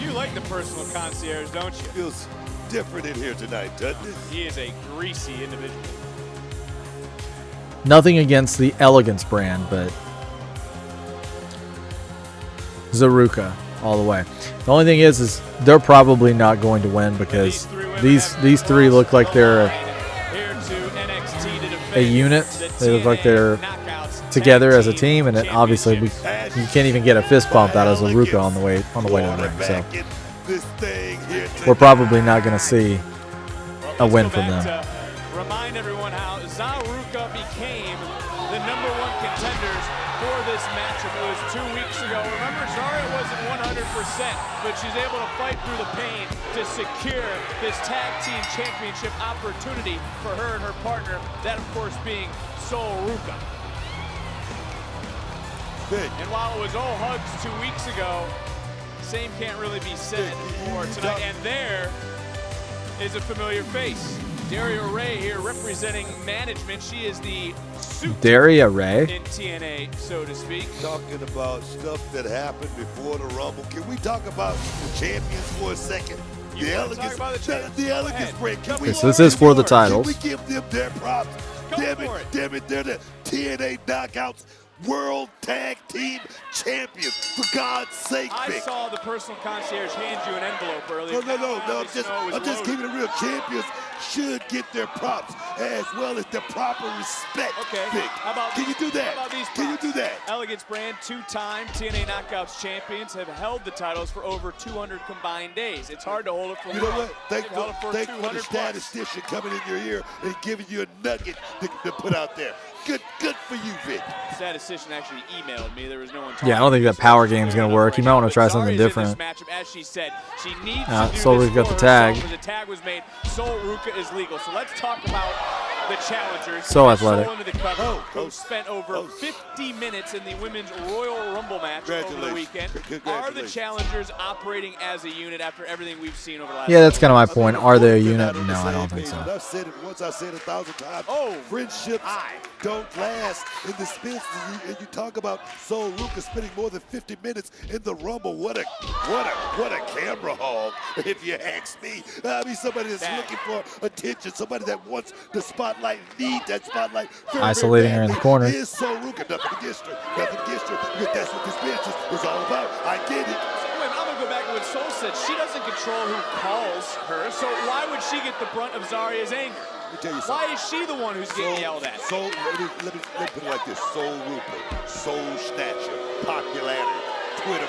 You like the personal concierge, don't you? Feels different in here tonight, doesn't it? He is a greasy individual. Nothing against the Elegance brand, but Zaruka all the way. The only thing is they're probably not going to win, because these three look like they're a unit. They look like they're together as a team, and obviously you can't even get a fist bump out of Zaruka on the way to the ring. So we're probably not going to see a win from them. Remind everyone how Zaruka became the #1 contenders for this matchup. It was 2 weeks ago. Remember, Zarya wasn't 100%, but she's able to fight through the pain to secure this tag team championship opportunity for her and her partner, that of course being Sol Ruca. And while it was all hugs 2 weeks ago, same can't really be said for tonight. And there is a familiar face. Daria Ray here representing management. She is the Daria Ray in TNA, so to speak. Talking about stuff that happened before the Rumble. Can we talk about the champions for a second? The Elegance brand. Okay, so this is for the titles. Can we give them their props? Damn it, they're the TNA Knockouts World Tag Team Champions. For God's sake, Vic. I saw the personal concierge hand you an envelope earlier. No. I'm just keeping it real. Champions should get their props as well as the proper respect. Okay. Vic. Can you do that? Can you do that? Elegance brand, 2-time TNA Knockouts champions, have held the titles for over 200 combined days. It's hard to hold it for You know what? Thank They've held it for the 200 plus. statistician coming in your ear and giving you a nugget to put out there. Good for you, Vic. Statistician actually emailed me. There was no one. Yeah, I don't think that power game is going to work. You might want to try something different. As she said, she needs Sol Ruca got the tag. The tag was made. Sol Ruca is legal. So let's talk about the challengers. So athletic. Who spent over 50 minutes in the Women's Royal Rumble match over the weekend. Are the challengers operating as a unit after everything we've seen over the last? Yeah, that's kind of my point. Are they a unit? No, I don't think so. I've said it once. I've said it 1,000 times. Friendships don't last in the space. And you talk about Sol Ruca spending more than 50 minutes in the Rumble. What a camera hog, if you ask me. I mean, somebody that's looking for attention, somebody that wants the spotlight, need that spotlight. Isolating her in the corner. Is Sol Ruca. Nothing against her. Because that's what this bitch is all about. I get it. I'm going to go back to what Sol said. She doesn't control who calls her, so why would she get the brunt of Zarya's anger? Let me tell you something. Why is she the one who's getting yelled at? Let me put it like this. Sol Ruca, Soul Snatcher, popularity, Twitter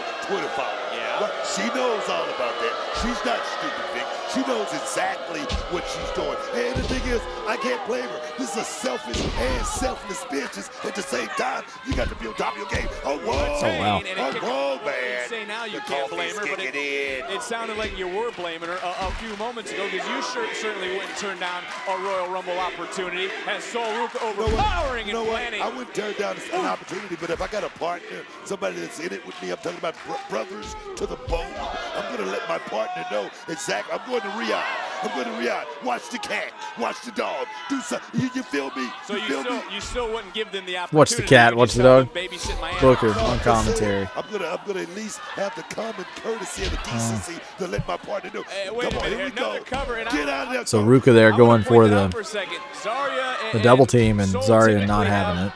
follower. Yeah. She knows all about that. She's not stupid, Vic. She knows exactly what she's doing. And the thing is, I can't blame her. This is a selfish and selfless business. At the same time, you got to be on top of your game. Oh, whoa. Oh, wow. Oh, whoa, man. You say now you can't blame her, but it sounded like you were blaming her a few moments ago because you certainly wouldn't turn down a Royal Rumble opportunity as Sol Ruca overpowering and planning. I wouldn't turn down an opportunity, but if I got a partner, somebody that's in it with me, I'm talking about brothers to the bone, I'm going to let my partner know exactly. I'm going to Riyadh. Watch the cat. Watch the dog. Do something. You feel me? So you still wouldn't give them the opportunity. Watch the cat. Watch the dog. Babysit Booker on commentary. I'm gonna at least have the common courtesy and the decency to let my partner know. Wait Come a on, minute, here we go. cover, and Get out of there. So Ruca there going for the double team, and Soul Zarya typically not have having it.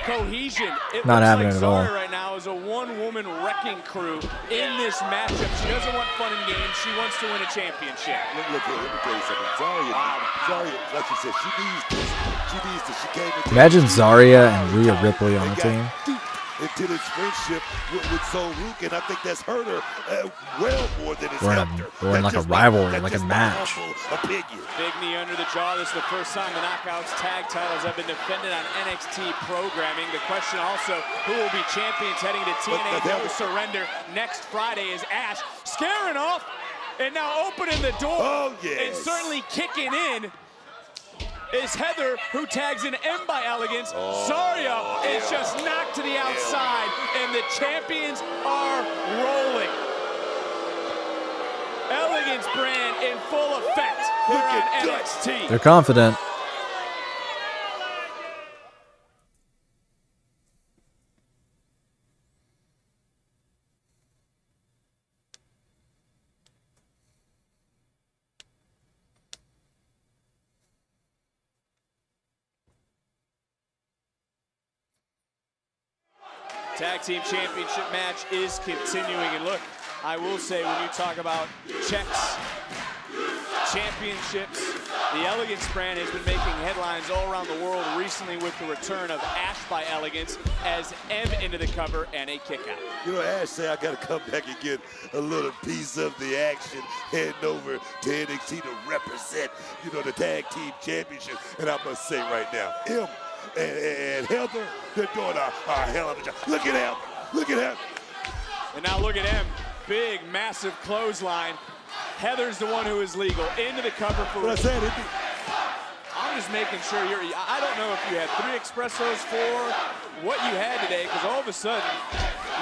Cohesion. Not looks having like it at all. Zarya right now is a one-woman wrecking crew in this matchup. She doesn't want fun and games. She wants to win a championship. Look here, let me tell you something. Zarya, like you said, she needs this. She came into Imagine Zarya and Rhea Ripley on a team. into this friendship with Sol Ruca, and I think that's hurt her well more than it's helped her. We're in like a rivalry, like a match. Big knee under the jaw. This is the first time the Knockouts tag titles have been defended on NXT programming. The question also, who will be champions heading to TNA No Surrender next Friday is Ash scaring off and now opening the door. Oh, yes. And certainly kicking in is Heather, who tags in M by Elegance. Zarya is just knocked to the outside, and the champions are rolling. Elegance brand in full effect here on NXT. They're confident. Tag Team Championship match is continuing, and look, I will say when you talk about checks, championships, the Elegance brand has been making headlines all around the world recently with the return of Ash by Elegance as M into the cover and a kick out. You know, Ash say I got to come back and get a little piece of the action, heading over to NXT to represent, you know, the Tag Team Championship. And I must say right now, M and Heather, they're doing a hell of a job. Look at him. Look at him. And now look at him. Big, massive clothesline. Heather's the one who is legal. Into the cover for... What I said, I'm just making sure you're... I don't know if you had 3 espressos, 4, what you had today, because all of a sudden,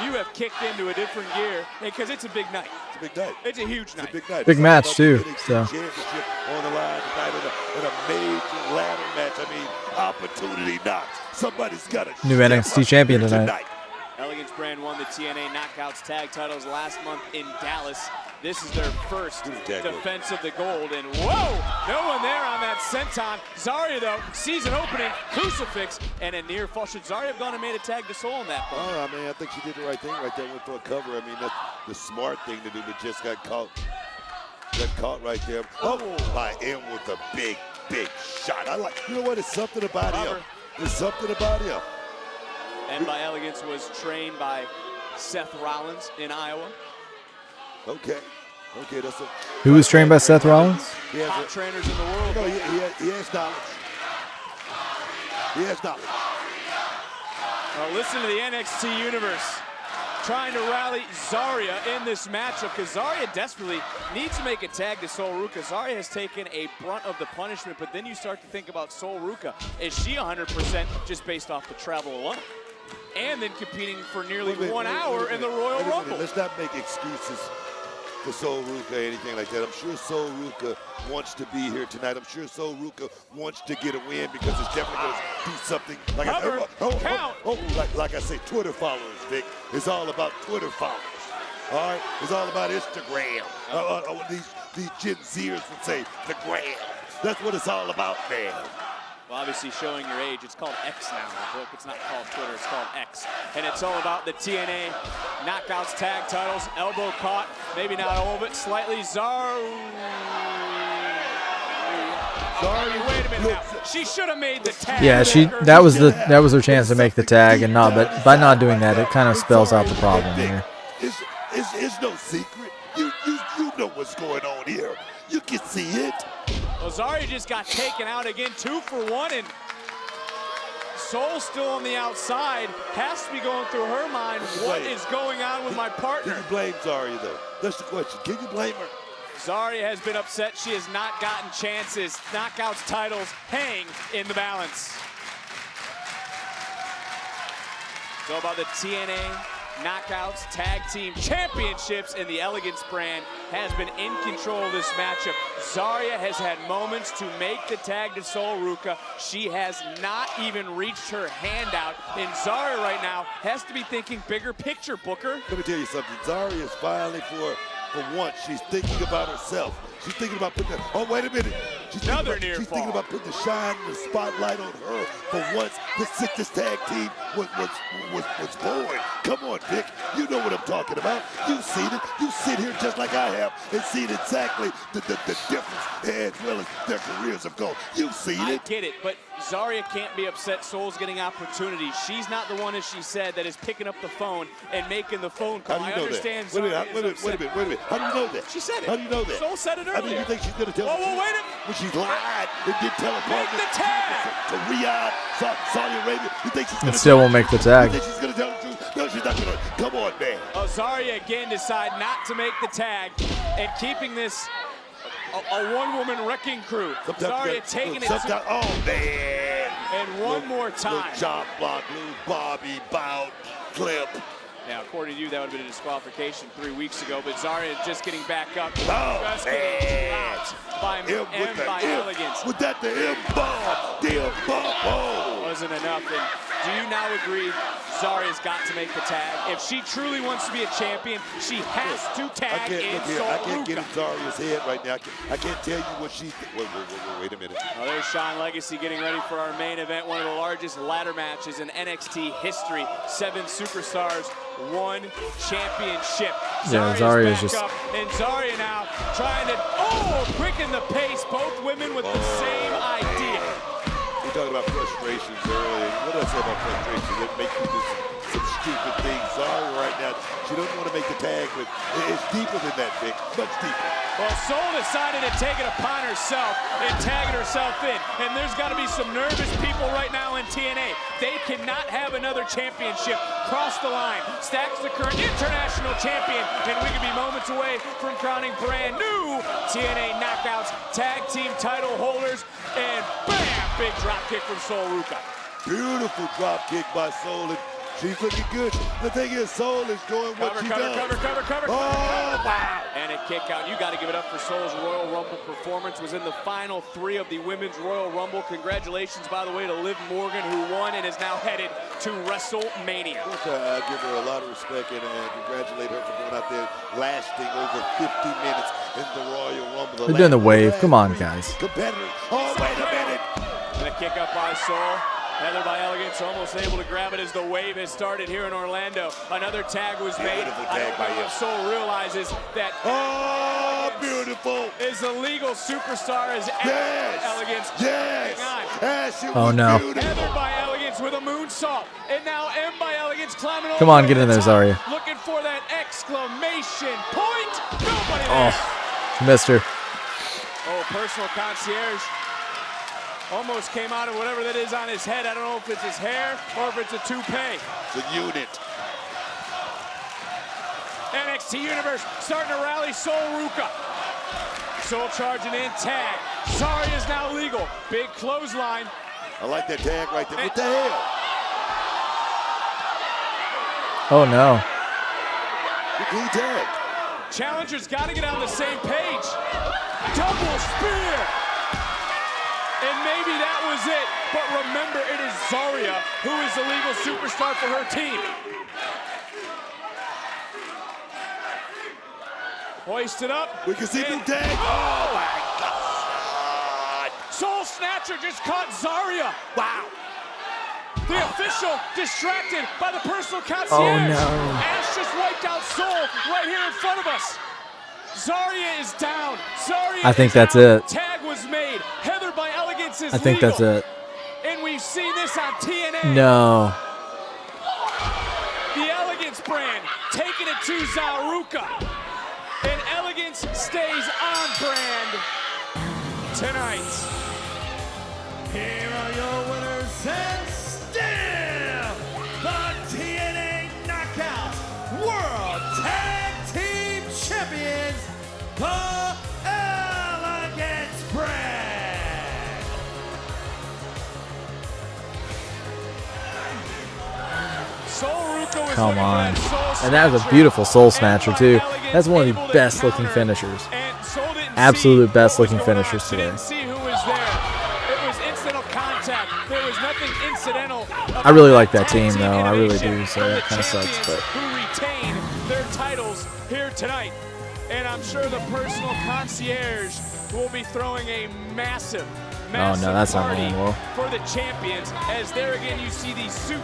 you have kicked into a different gear, because it's a big night. It's a big night. It's a huge night. It's a big night. Big match, too. So. Championship on the line tonight in a major ladder match. I mean, opportunity knocks. Somebody's got to... New NXT champion tonight. Elegance brand won the TNA Knockouts tag titles last month in Dallas. This is their first defense of the gold, and whoa, no one there on that senton. Zarya, though, sees an opening, crucifix, and a near fall. Should Zarya have gone and made a tag to Sol in that point? Oh, I mean, I think she did the right thing right there, went for a cover. I mean, that's the smart thing to do, but just got caught. Got caught right there. Oh, by M with a big, big shot. I like, you know what, there's something about him. There's something about him. And by Elegance was trained by Seth Rollins in Iowa. Okay. Okay, that's it. Who was trained by Seth Rollins? Top trainers in the world. No, he has knowledge. He has knowledge. Well, listen to the NXT universe trying to rally Zarya in this matchup, because Zarya desperately needs to make a tag to Sol Ruca. Zarya has taken a brunt of the punishment, but then you start to think about Sol Ruca. Is she 100% just based off the travel alone? And then competing for nearly 1 hour in the Royal Rumble. Let's not make excuses for Sol Ruca or anything like that. I'm sure Sol Ruca wants to be here tonight. I'm sure Sol Ruca wants to get a win because it's definitely going to do something. Like I say, Twitter followers, Vic. It's all about Twitter followers. All right? It's all about Instagram. These Gen Zers would say the gram. That's what it's all about, man. Well, obviously showing your age, it's called X now. Look, it's not called Twitter, it's called X. And it's all about the TNA Knockouts tag titles. Elbow caught, maybe not all of it, slightly. Zarya, wait a minute now. She should have made the tag. Yeah, that was her chance to make the tag, and not, but by not doing that, it kind of spells out the problem here. It's no secret. You know what's going on here. You can see it. Well, Zarya just got taken out again, 2 for 1, and Soul still on the outside. Has to be going through her mind, what is going on with my partner? Can you blame Zarya, though? That's the question. Can you blame her? Zarya has been upset. She has not gotten chances. Knockouts titles hang in the balance. So about the TNA Knockouts Tag Team Championships, and the Elegance brand has been in control of this matchup. Zarya has had moments to make the tag to Sol Ruca. She has not even reached her hand out, and Zarya right now has to be thinking bigger picture, Booker. Let me tell you something. Zarya is finally, for once, she's thinking about herself. She's thinking about putting that, oh, wait a minute. She's thinking about putting the shine and the spotlight on her for once. This tag team was born. Come on, Vic. You know what I'm talking about. You've seen it. You sit here just like I have and seen exactly the difference as well as their careers have gone. You've seen it. I get it, but Zarya can't be upset Soul's getting opportunity. She's not the one, as she said, that is picking up the phone and making the phone call. How do you know understand that? Wait a minute. How do you know that? She said it. How do you know that? Soul said it earlier. I mean, you think she's going to tell the truth? wait a minute. When she's lied and did tell her partner the tag. to Riyadh, Saudi Arabia, you think she's going to still won't make the tag. You think she's going to tell the truth? No, she's not going to. Come on, man. Zarya again decide not to make the tag and keeping this a one-woman wrecking crew. Zarya taking it. Oh, man. And one more time. Little chop block, little Bobby bout clip. Now, according to you, that would have been a disqualification 3 weeks ago, but Zarya just getting back up. Oh, just getting out by Elegance. Was that the M-bomb? The M-bomb. Oh. Wasn't enough. And do you now agree Zarya's got to make the tag? If she truly wants to be a champion, she has to tag in Sol I can't get Ruca. in Zarya's head right now. I can't tell you what she... Wait a minute. Well, there's Sean Legacy getting ready for our main event, one of the largest ladder matches in NXT history. 7 superstars, 1 championship. Yeah, Zarya's back up, and Zarya now trying to, quicken the pace. Both women with the same idea. We're talking about frustrations earlier. What did I say about frustration? It makes you do some stupid things. Zarya right now, she doesn't want to make the tag, but it's deeper than that, Vic. Much deeper. Well, Sol decided to take it upon herself and tagging herself in. And there's got to be some nervous people right now in TNA. They cannot have another championship cross the line. Stacks the current international champion. And we could be moments away from crowning brand new TNA Knockouts tag team title holders. And bam, big drop kick from Sol Ruca. Beautiful drop kick by Sol. She's looking good. The thing is, Sol is doing what she does. Cover. Oh, wow. And a kick out. You got to give it up for Sol's Royal Rumble performance. Was in the final 3 of the Women's Royal Rumble. Congratulations, by the way, to Liv Morgan, who won and is now headed to WrestleMania. I give her a lot of respect and congratulate her for going out there lasting over 50 minutes in the Royal Rumble. They're doing the wave. Come on, guys. Competitors. Oh, wait a minute. And a kick up by Sol. Heather by Elegance almost able to grab it as the wave has started here in Orlando. Another tag was made. Beautiful tag by you. Sol realizes that beautiful is a legal superstar as Elegance. Yes. Oh no. Heather by Elegance with a moonsault. And now M by Elegance climbing over. Come on, get in there, Zarya. Looking for that exclamation point. Nobody there. Missed her. Oh, personal concierge. Almost came out of whatever that is on his head. I don't know if it's his hair or if it's a toupee. The unit. NXT Universe starting to rally Sol Ruca. Sol charging in, tag. Zarya is now legal. Big clothesline. I like that tag right there. What the hell? Oh no. The clean tag. Challengers got to get on the same page. Double spear. And maybe that was it, but remember, it is Zarya who is the legal superstar for her team. Hoisted up. We can see the tag. Oh my God. Soul Snatcher just caught Zarya. Wow. The official distracted by the personal concierge. Oh no. Ash just wiped out Soul right here in front of us. Zarya is down. Zarya I think is that's out. it. Tag was made. Heather by Elegance is I think legal. that's it. And we've seen this on TNA. No. The Elegance brand, taking it to Zaruka. And elegance stays on brand tonight. Here are your winners and still the TNA Knockout World Tag Team Champions, the Elegance Brand. Come on. And that was a beautiful Soul Snatcher, too. That's one of the best looking finishers. Absolute best looking finishers today. I really like that team, though. I really do, so that kind of sucks. But who retain their titles here tonight. And I'm sure the personal concierge will be throwing a massive oh no, that's not party going well. for the champions. As there again you see the suit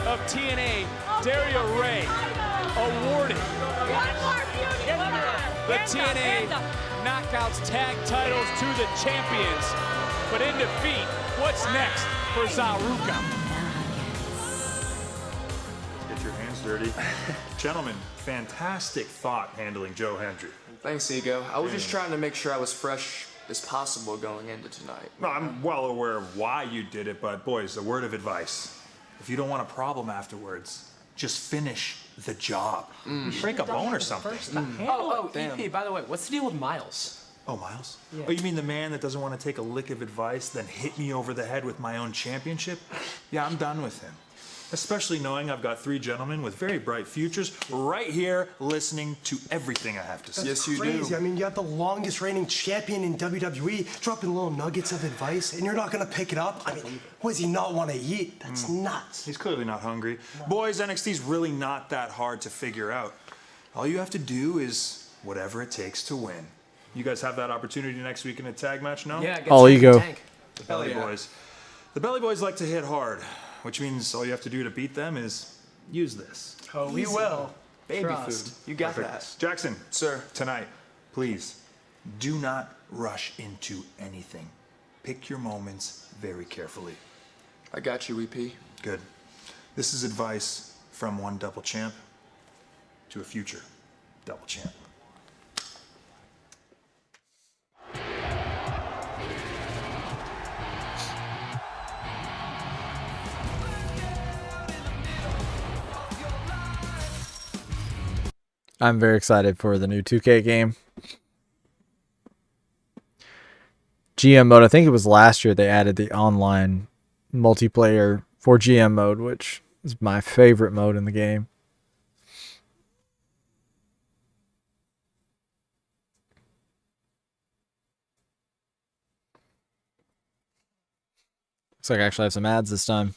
of TNA, Daria Ray, awarded the TNA Knockouts tag titles to the champions. But in defeat, what's next for Zaruka? Get your hands dirty. Gentlemen, fantastic thought handling Joe Hendry. Thanks, Ego. I was just trying to make sure I was fresh as possible going into tonight. No, I'm well aware of why you did it, but boys, a word of advice. If you don't want a problem afterwards, just finish the job. Break a bone or something. EP, by the way, what's the deal with Miles? Oh, Miles? Yeah. Oh, you mean the man that doesn't want to take a lick of advice, then hit me over the head with my own championship? Yeah, I'm done with him. Especially knowing I've got three gentlemen with very bright futures right here listening to everything I have to say. That's crazy. I mean, you have the longest reigning champion in WWE dropping little nuggets of advice, and you're not going to pick it up? I mean, what does he not want to eat? That's nuts. He's clearly not hungry. Boys, NXT's really not that hard to figure out. All you have to do is whatever it takes to win. You guys have that opportunity next week in a tag match, no? Yeah, all ego. The Belly Boys. The Belly Boys like to hit hard, which means all you have to do to beat them is use this. Oh, we will. Baby Trust. food. You got Perfect. that. Jackson. Sir. Tonight, please, do not rush into anything. Pick your moments very carefully. I got you, EP. Good. This is advice from one double champ to a future double champ. I'm very excited for the new 2K game. GM mode, I think it was last year they added the online multiplayer for GM mode, which is my favorite mode in the game. Looks like I actually have some ads this time.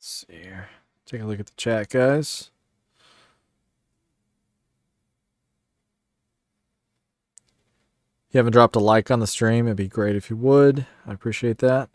Let's see here. Take a look at the chat, guys. If you haven't dropped a like on the stream, it'd be great if you would. I appreciate that.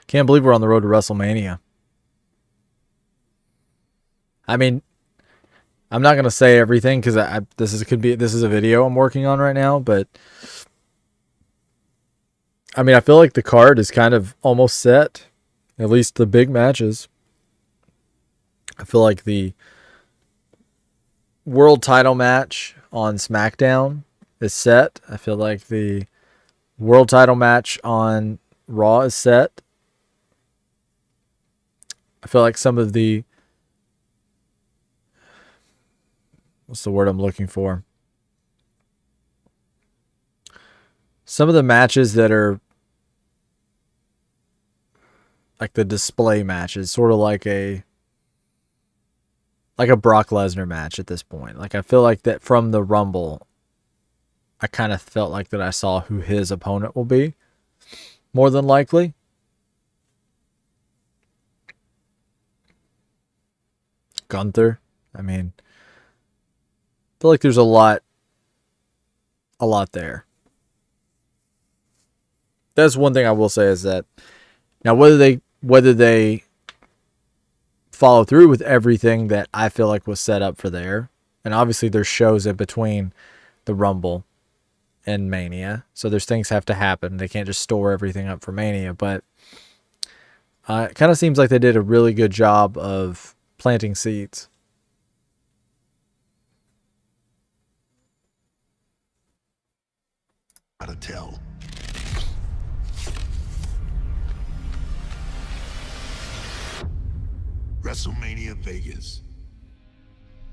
Can't believe we're on the road to WrestleMania. I mean, I'm not gonna say everything because this is a video I'm working on right now, but I mean, I feel like the card is kind of almost set, at least the big matches. I feel like the world title match on SmackDown is set. I feel like the world title match on Raw is set. I feel like some of the, what's the word I'm looking for? Some of the matches that are like the display matches, sort of like a Brock Lesnar match at this point. Like, I feel like that from the Rumble, I kind of felt like that I saw who his opponent will be, more than likely. Gunther. I mean, I feel like there's a lot there. That's one thing I will say is that now whether they follow through with everything that I feel like was set up for there, and obviously there's shows in between the Rumble and Mania, so there's things have to happen. They can't just store everything up for Mania, but it kind of seems like they did a really good job of planting seeds. Gotta tell. WrestleMania Vegas.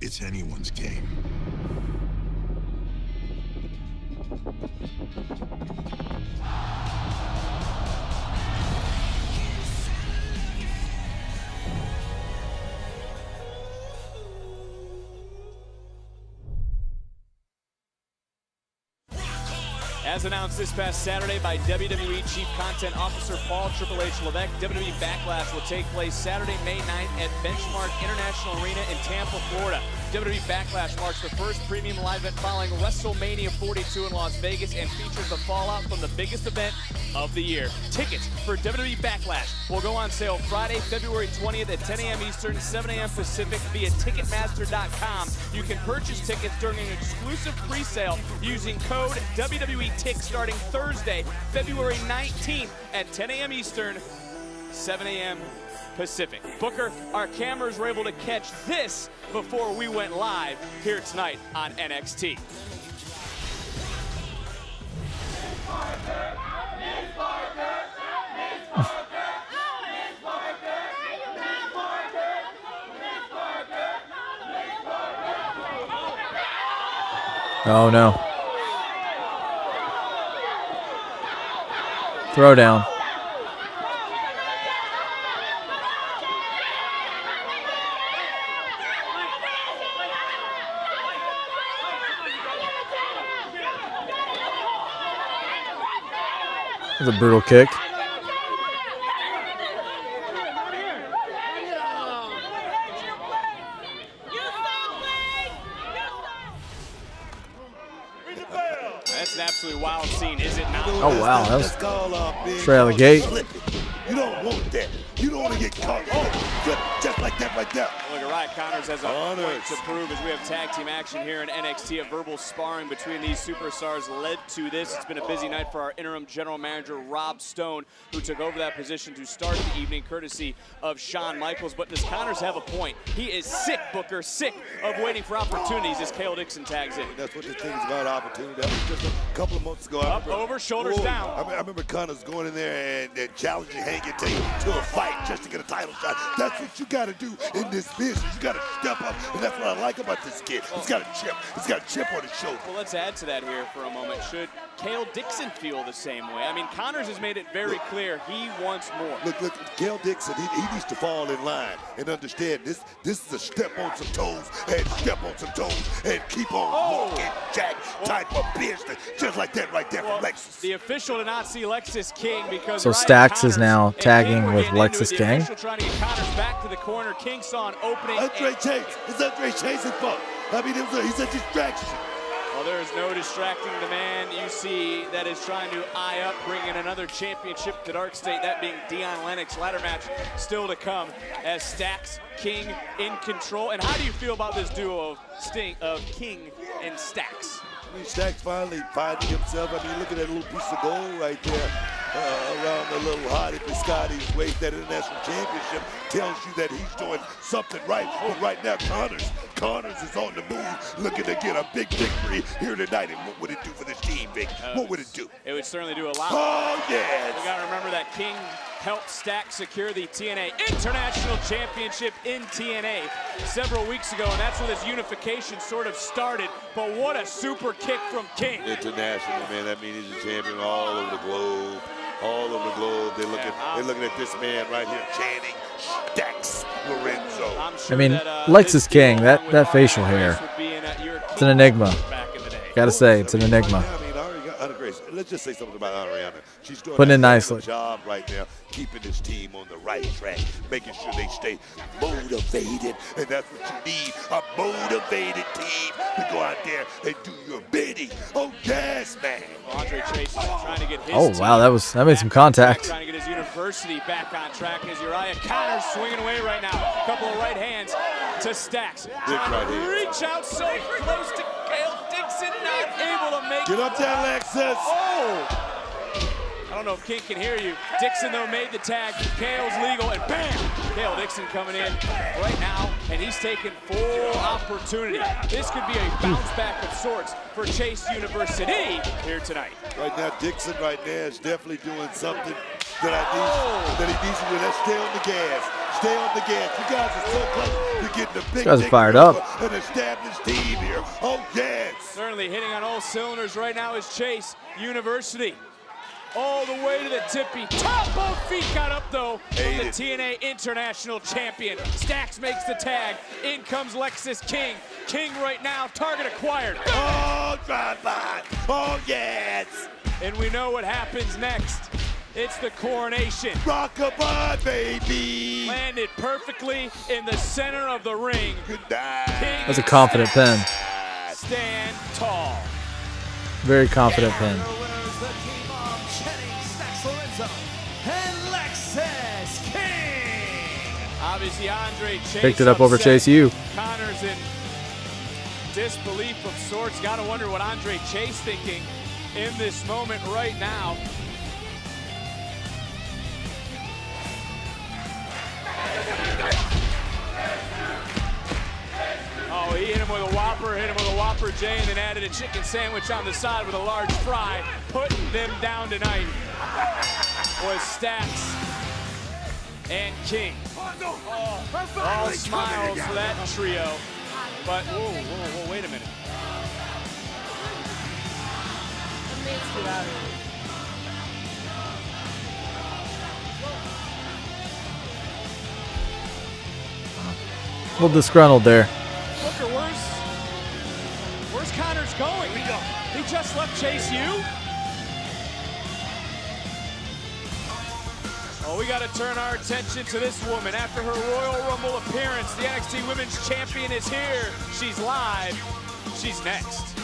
It's anyone's game. As announced this past Saturday by WWE Chief Content Officer Paul Triple H Levesque, WWE Backlash will take place Saturday, May 9th at Benchmark International Arena in Tampa, Florida. WWE Backlash marks the first premium live event following WrestleMania 42 in Las Vegas and features the fallout from the biggest event of the year. Tickets for WWE Backlash will go on sale Friday, February 20th at 10 a.m. Eastern, 7 a.m. Pacific via Ticketmaster.com. You can purchase tickets during an exclusive pre-sale using code WWETICK starting Thursday, February 19th at 10 a.m. Eastern, 7 a.m. Pacific. Booker, our cameras were able to catch this before we went live here tonight on NXT. Oh no. Throw down. That's a brutal kick. That's an absolutely wild scene, is it not? Oh wow, that was straight out of the gate. You don't want that. You don't want to get caught. Just like that right there. Look at Riot Connors has a point to prove as we have tag team action here in NXT. A verbal sparring between these superstars led to this. It's been a busy night for our interim general manager, Rob Stone, who took over that position to start the evening, courtesy of Shawn Michaels. But does Connors have a point? He is sick, Booker, sick of waiting for opportunities as Kale Dixon tags in. That's what the thing is about, opportunity. That was just a couple of months ago. Up, over, shoulders down. I remember Connors going in there and challenging Hank to a fight just to get a title shot. That's what you got to do in this business. You got to step up, and that's what I like about this kid. He's got a chip. He's got a chip on his shoulder. Well, let's add to that here for a moment. Should Kale Dixon feel the same way? I mean, Connors has made it very clear he wants more. Look, Kale Dixon, he needs to fall in line and understand this is a step on some toes and step on some toes and keep on walking, Jack, type of business. Just like that right there from Lexus. The official did not see Lexus King because So Stax is now tagging with Lexus King. Trying to get Connors back to the corner. King saw an opening. Andre Chase. It's Andre Chase's fault. I mean, he's a distraction. Well, there is no distracting the man you see that is trying to eye up, bringing another championship to Dark State, that being Dion Lennox. Ladder match still to come as Stax, King in control. And how do you feel about this duo of King and Stax? I mean, Stax finally finding himself. I mean, look at that little piece of gold right there around the little hottie Biscotti's waist. That international championship tells you that he's doing something right. But right now, Connors is on the move, looking to get a big victory here tonight. And what would it do for this team, Vic? What would it do? It would certainly do a lot. Oh, yes. We got to remember that King helped Stack secure the TNA International Championship in TNA several weeks ago, and that's when this unification sort of started. But what a super kick from King. International, man. That means he's a champion all over the globe. All over the globe. They're looking at this man right here chanting Stacks Lorenzo. I mean, Lexis King, that facial hair, it's an enigma. Gotta say, it's an enigma. Let's just say something about Ariana. She's doing Putting a it nicely. job right now, keeping this team on the right track, making sure they stay motivated, and that's what you need, a motivated team to go out there and do your bidding. Oh, yes, man. Andre Chase is trying to get his Oh, wow, that made some contact. Trying to get his university back on track as Uriah Connors swinging away right now. A couple of right hands to Stacks. Trying to reach out so close to Kale Dixon, not able to make Get up there, Lexus. Oh! I don't know if King can hear you. Dixon, though, made the tag. Kale's legal, and bam! Kale Dixon coming in right now, and he's taking full opportunity. This could be a bounce back of sorts for Chase University here tonight. Right now, Dixon right now is definitely doing something that he needs to do. Let's stay on the gas. Stay on the gas. You guys are so close to getting the big guys are fired up. An established team here. Oh, yes. Certainly hitting on all cylinders right now is Chase University. All the way to the tippy top. Both feet got up, though, from the TNA International Champion. Stacks makes the tag. In comes Lexis King. King right now, target acquired. Oh, drive by. Oh, yes. And we know what happens next. It's the coronation. Rockabye, baby. Landed perfectly in the center of the ring. Good night. That's a confident pin. Stand tall. Very confident pin. And Lexis King. Obviously, Andre Chase Picked it up over upset. Chase U. Connors in disbelief of sorts. Got to wonder what Andre Chase thinking in this moment right now. Oh, he hit him with a Whopper J, and then added a chicken sandwich on the side with a large fry, putting them down tonight was Stacks and King. All smiles for that trio. But, whoa, wait a minute. Let's get out of here. A little disgruntled there. Booker, where's Connors going? He just left Chase U? Oh, we got to turn our attention to this woman. After her Royal Rumble appearance, the NXT Women's Champion is here. She's live. She's next.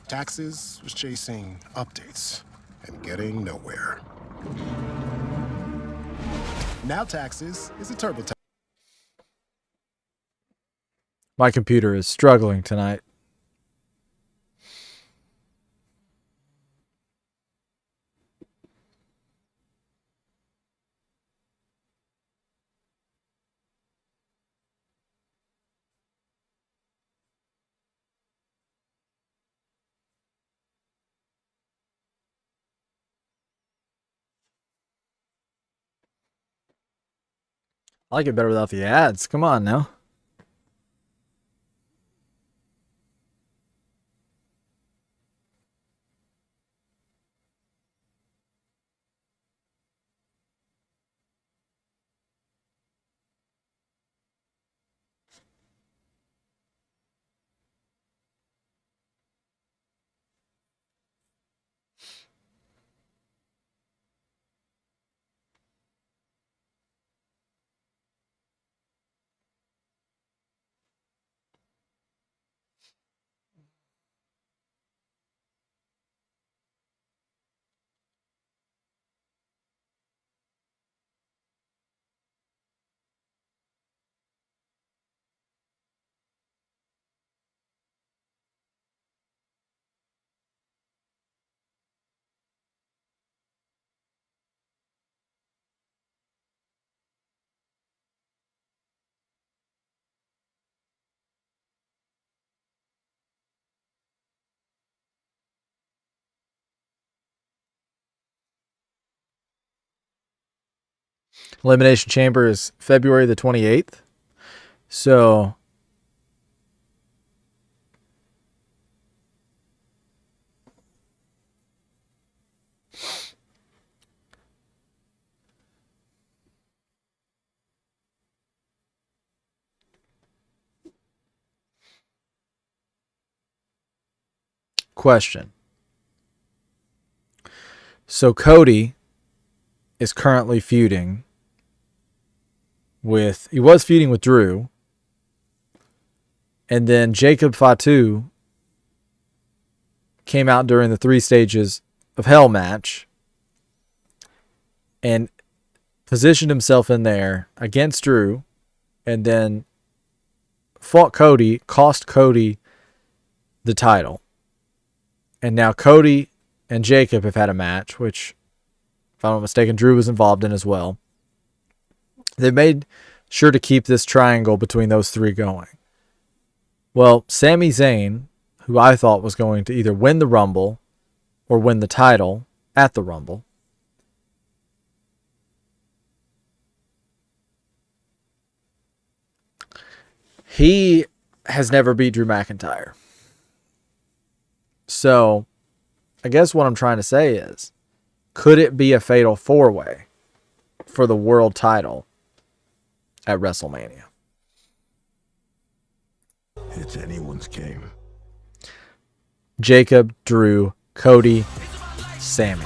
Taxes was chasing updates and getting nowhere. Now Taxes is a TurboTax. My computer is struggling tonight. I like it better without the ads. Come on now. Elimination Chamber is February the 28th. So question. So Cody is currently feuding with, he was feuding with Drew, and then Jacob Fatu came out during the 3 stages of Hell match and positioned himself in there against Drew, and then fought Cody, cost Cody the title. And now Cody and Jacob have had a match, which, if I'm not mistaken, Drew was involved in as well. They made sure to keep this triangle between those 3 going. Well, Sami Zayn, who I thought was going to either win the Rumble or win the title at the Rumble, he has never beat Drew McIntyre. So, I guess what I'm trying to say is, could it be a fatal 4-way for the world title at WrestleMania? It's anyone's game. Jacob, Drew, Cody, Sami.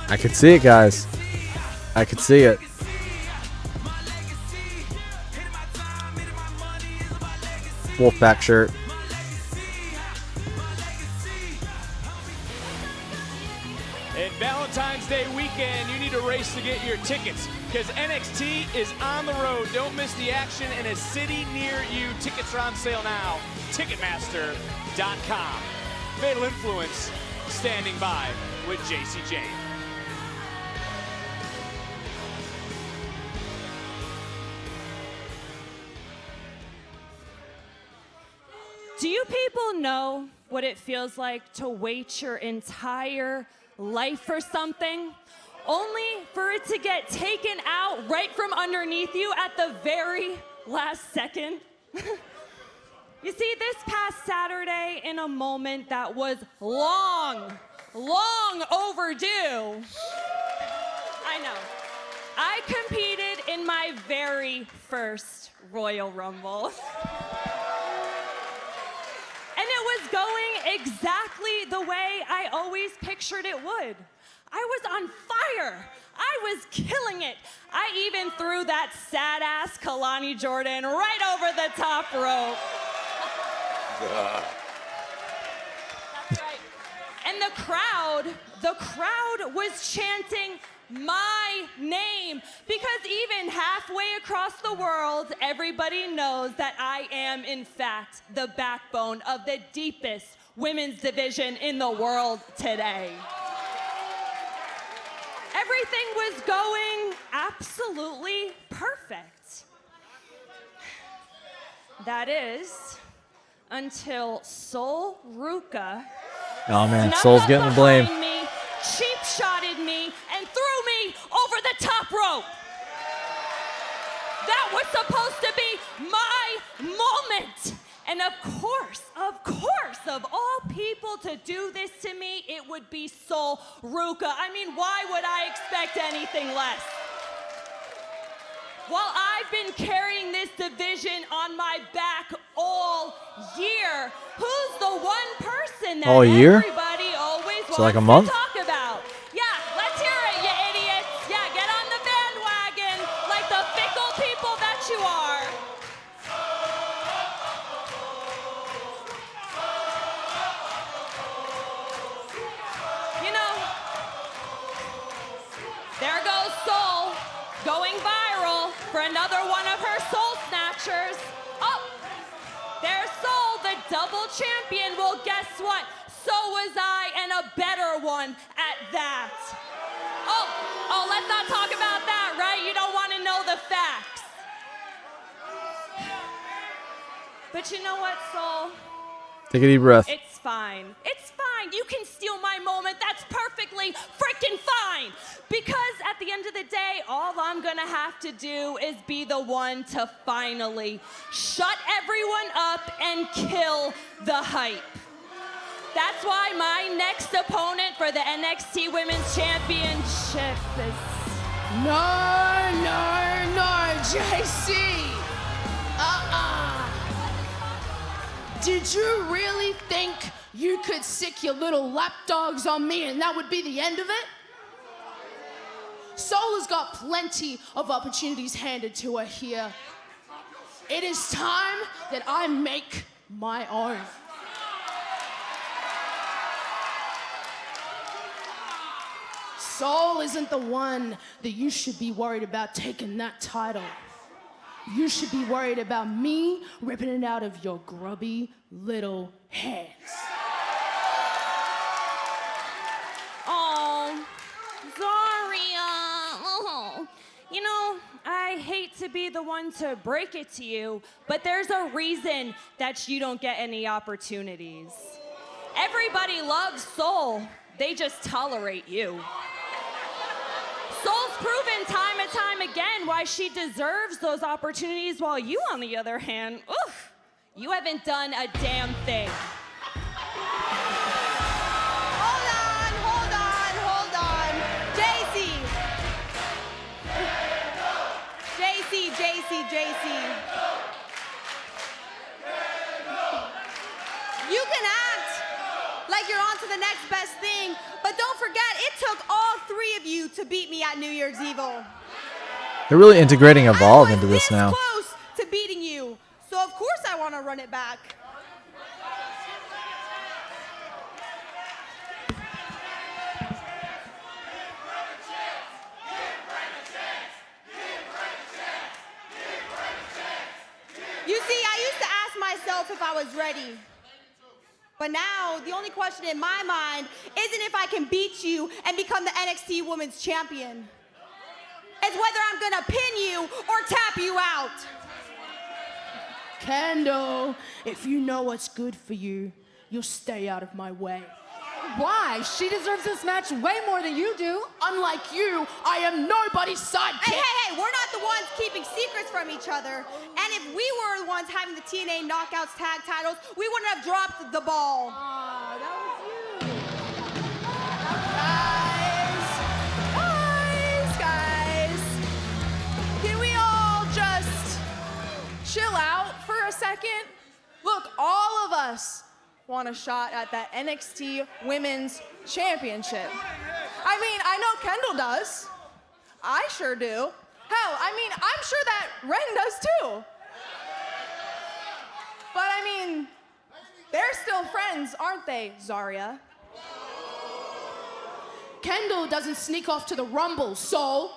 I could see it, guys. I could see it. Wolfpack shirt. And Valentine's Day weekend, you need a race to get your tickets because NXT is on the road. Don't miss the action in a city near you. Tickets are on sale now. Ticketmaster.com. Fatal Influence standing by with JCJ. Do you people know what it feels like to wait your entire life for something, only for it to get taken out right from underneath you at the very last second? You see, this past Saturday, in a moment that was long overdue, I know, I competed in my very first Royal Rumble. And it was going exactly the way I always pictured it would. I was on fire. I was killing it. I even threw that sad-ass Kalani Jordan right over the top rope. That's right. And the crowd was chanting my name, because even halfway across the world, everybody knows that I am, in fact, the backbone of the deepest women's division in the world today. Everything was going absolutely perfect. That is, until Sol Ruca Oh man, Sol's getting the blame. me, cheap-shotted me, and threw me over the top rope. That was supposed to be my moment. And of course, of all people to do this to me, it would be Sol Ruca. I mean, why would I expect anything less? While I've been carrying this division on my back all year, who's the one person that All year? everybody always So wants like a month? to talk about? Yeah, let's hear it, you idiots. Yeah, get on the bandwagon like the fickle people that you are. You know, there goes Sol, going viral for another one of her soul snatchers. Oh, there's Sol, the double champion. Well, guess what? So was I, and a better one at that. Oh, let's not talk about that, right? You don't want to know the facts. But you know what, Soul? Take a deep breath. It's fine. It's fine. You can steal my moment. That's perfectly freaking fine. Because at the end of the day, all I'm going to have to do is be the one to finally shut everyone up and kill the hype. That's why my next opponent for the NXT Women's Championship is... No, JC. Did you really think you could sick your little lapdogs on me and that would be the end of it? Soul has got plenty of opportunities handed to her here. It is time that I make my own. Soul isn't the one that you should be worried about taking that title. You should be worried about me ripping it out of your grubby little hands. Oh, Zaria. Oh. You know, I hate to be the one to break it to you, but there's a reason that you don't get any opportunities. Everybody loves Soul. They just tolerate you. Soul's proven time and time again why she deserves those opportunities, while you, on the other hand, oof, you haven't done a damn thing. Hold on. JC. You can act like you're on to the next best thing, but don't forget, it took all three of you to beat me at New Year's Evil. They're really integrating Evolve into this now. Close to beating you, so of course I want to run it back. You see, I used to ask myself if I was ready. But now, the only question in my mind isn't if I can beat you and become the NXT Women's Champion. It's whether I'm gonna pin you or tap you out. Kendall, if you know what's good for you, you'll stay out of my way. Why? She deserves this match way more than you do. Unlike you, I am nobody's sidekick. Hey, we're not the ones keeping secrets from each other. And if we were the ones having the TNA Knockouts tag titles, we wouldn't have dropped the ball. Aw, that was you. Guys, can we all just chill out for a second? Look, all of us want a shot at that NXT Women's Championship. I mean, I know Kendall does. I sure do. Hell, I mean, I'm sure that Ren does too. But I mean, they're still friends, aren't they, Zaria? Kendall doesn't sneak off to the Rumble, Soul.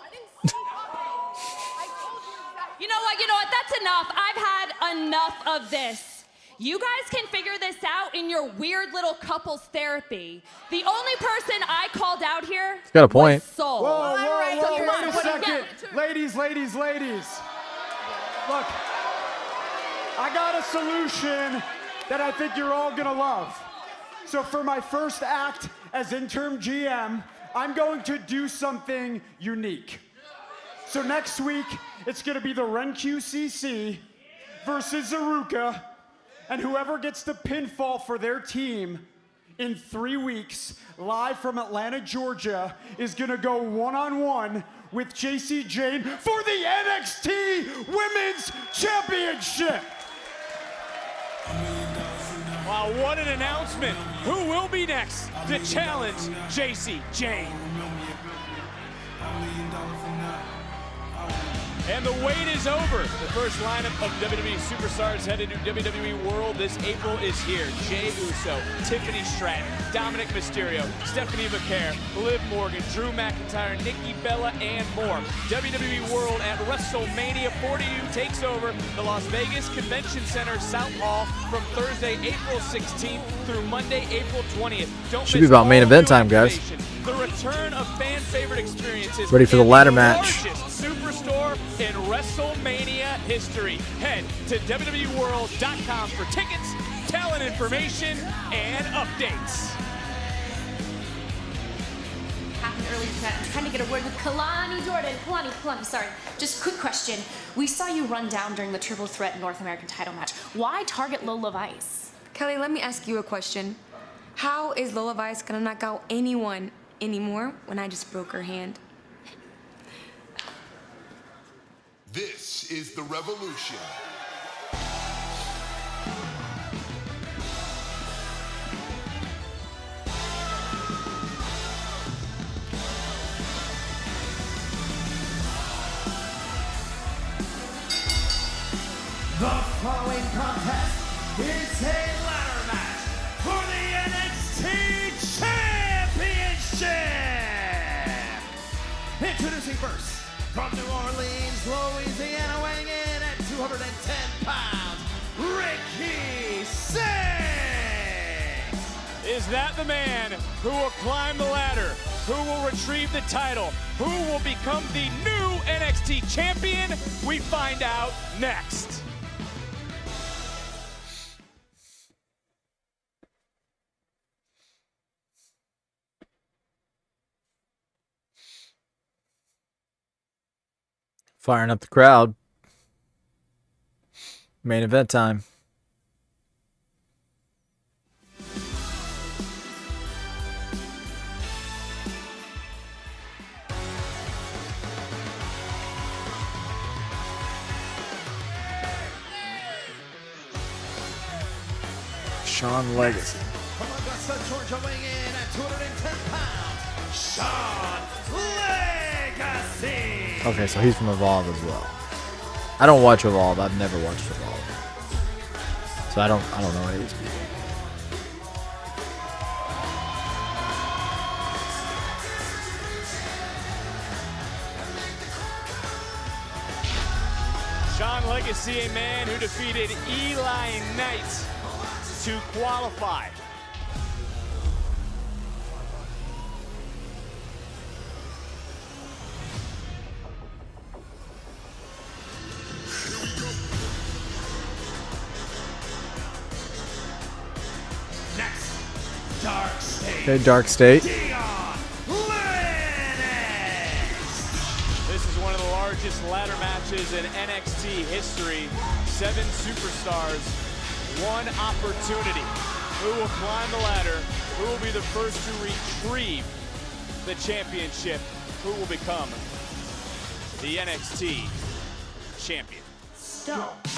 You know what? That's enough. I've had enough of this. You guys can figure this out in your weird little couples therapy. The only person I called out here He's got a point. was Soul. Whoa, Wait a second. Ladies. Look, I got a solution that I think you're all gonna love. So for my first act as interim GM, I'm going to do something unique. So next week, it's gonna be the Ren QCC versus Zaruka, and whoever gets the pinfall for their team in 3 weeks, live from Atlanta, Georgia, is gonna go one-on-one with JC Jane for the NXT Women's Championship. Wow, what an announcement. Who will be next to challenge JC Jane? And the wait is over. The first lineup of WWE superstars headed to WWE World this April is here. Jey Uso, Tiffany Stratton, Dominic Mysterio, Stephanie Vaquer, Liv Morgan, Drew McIntyre, Nikki Bella, and more. WWE World at WrestleMania 42 takes over the Las Vegas Convention Center South Hall from Thursday, April 16th through Monday, April 20th. Should be about main event time, guys. The return of fan favorite experiences. Ready for the ladder match. Superstore in WrestleMania history. Head to WWEworld.com for tickets, talent information, and updates. Happened earlier tonight. I'm trying to get a word with Kalani Jordan. Kalani, sorry. Just quick question. We saw you run down during the Triple Threat North American title match. Why target Lola Vice? Kelly, let me ask you a question. How is Lola Vice gonna knock out anyone anymore when I just broke her hand? This is the revolution. The following contest is a ladder match for the NXT Championship. Introducing first, from New Orleans, Louisiana, weighing in at 210 pounds, Ricky Singh. Is that the man who will climb the ladder, who will retrieve the title, who will become the new NXT champion? We find out next. Firing up the crowd. Main event time. Sean Legacy. From Augusta, Georgia, weighing in at 210 pounds, Sean Legacy. Okay, so he's from Evolve as well. I don't watch Evolve. I've never watched Evolve. So I don't know any of these people. Sean Legacy, a man who defeated Eli Knight to qualify. Next, Dark State. Okay, Dark State. Dion This is one of the largest ladder matches in NXT history. 7 superstars, 1 opportunity. Who will climb the ladder? Who will be the first to retrieve the championship? Who will become the NXT champion? Stop.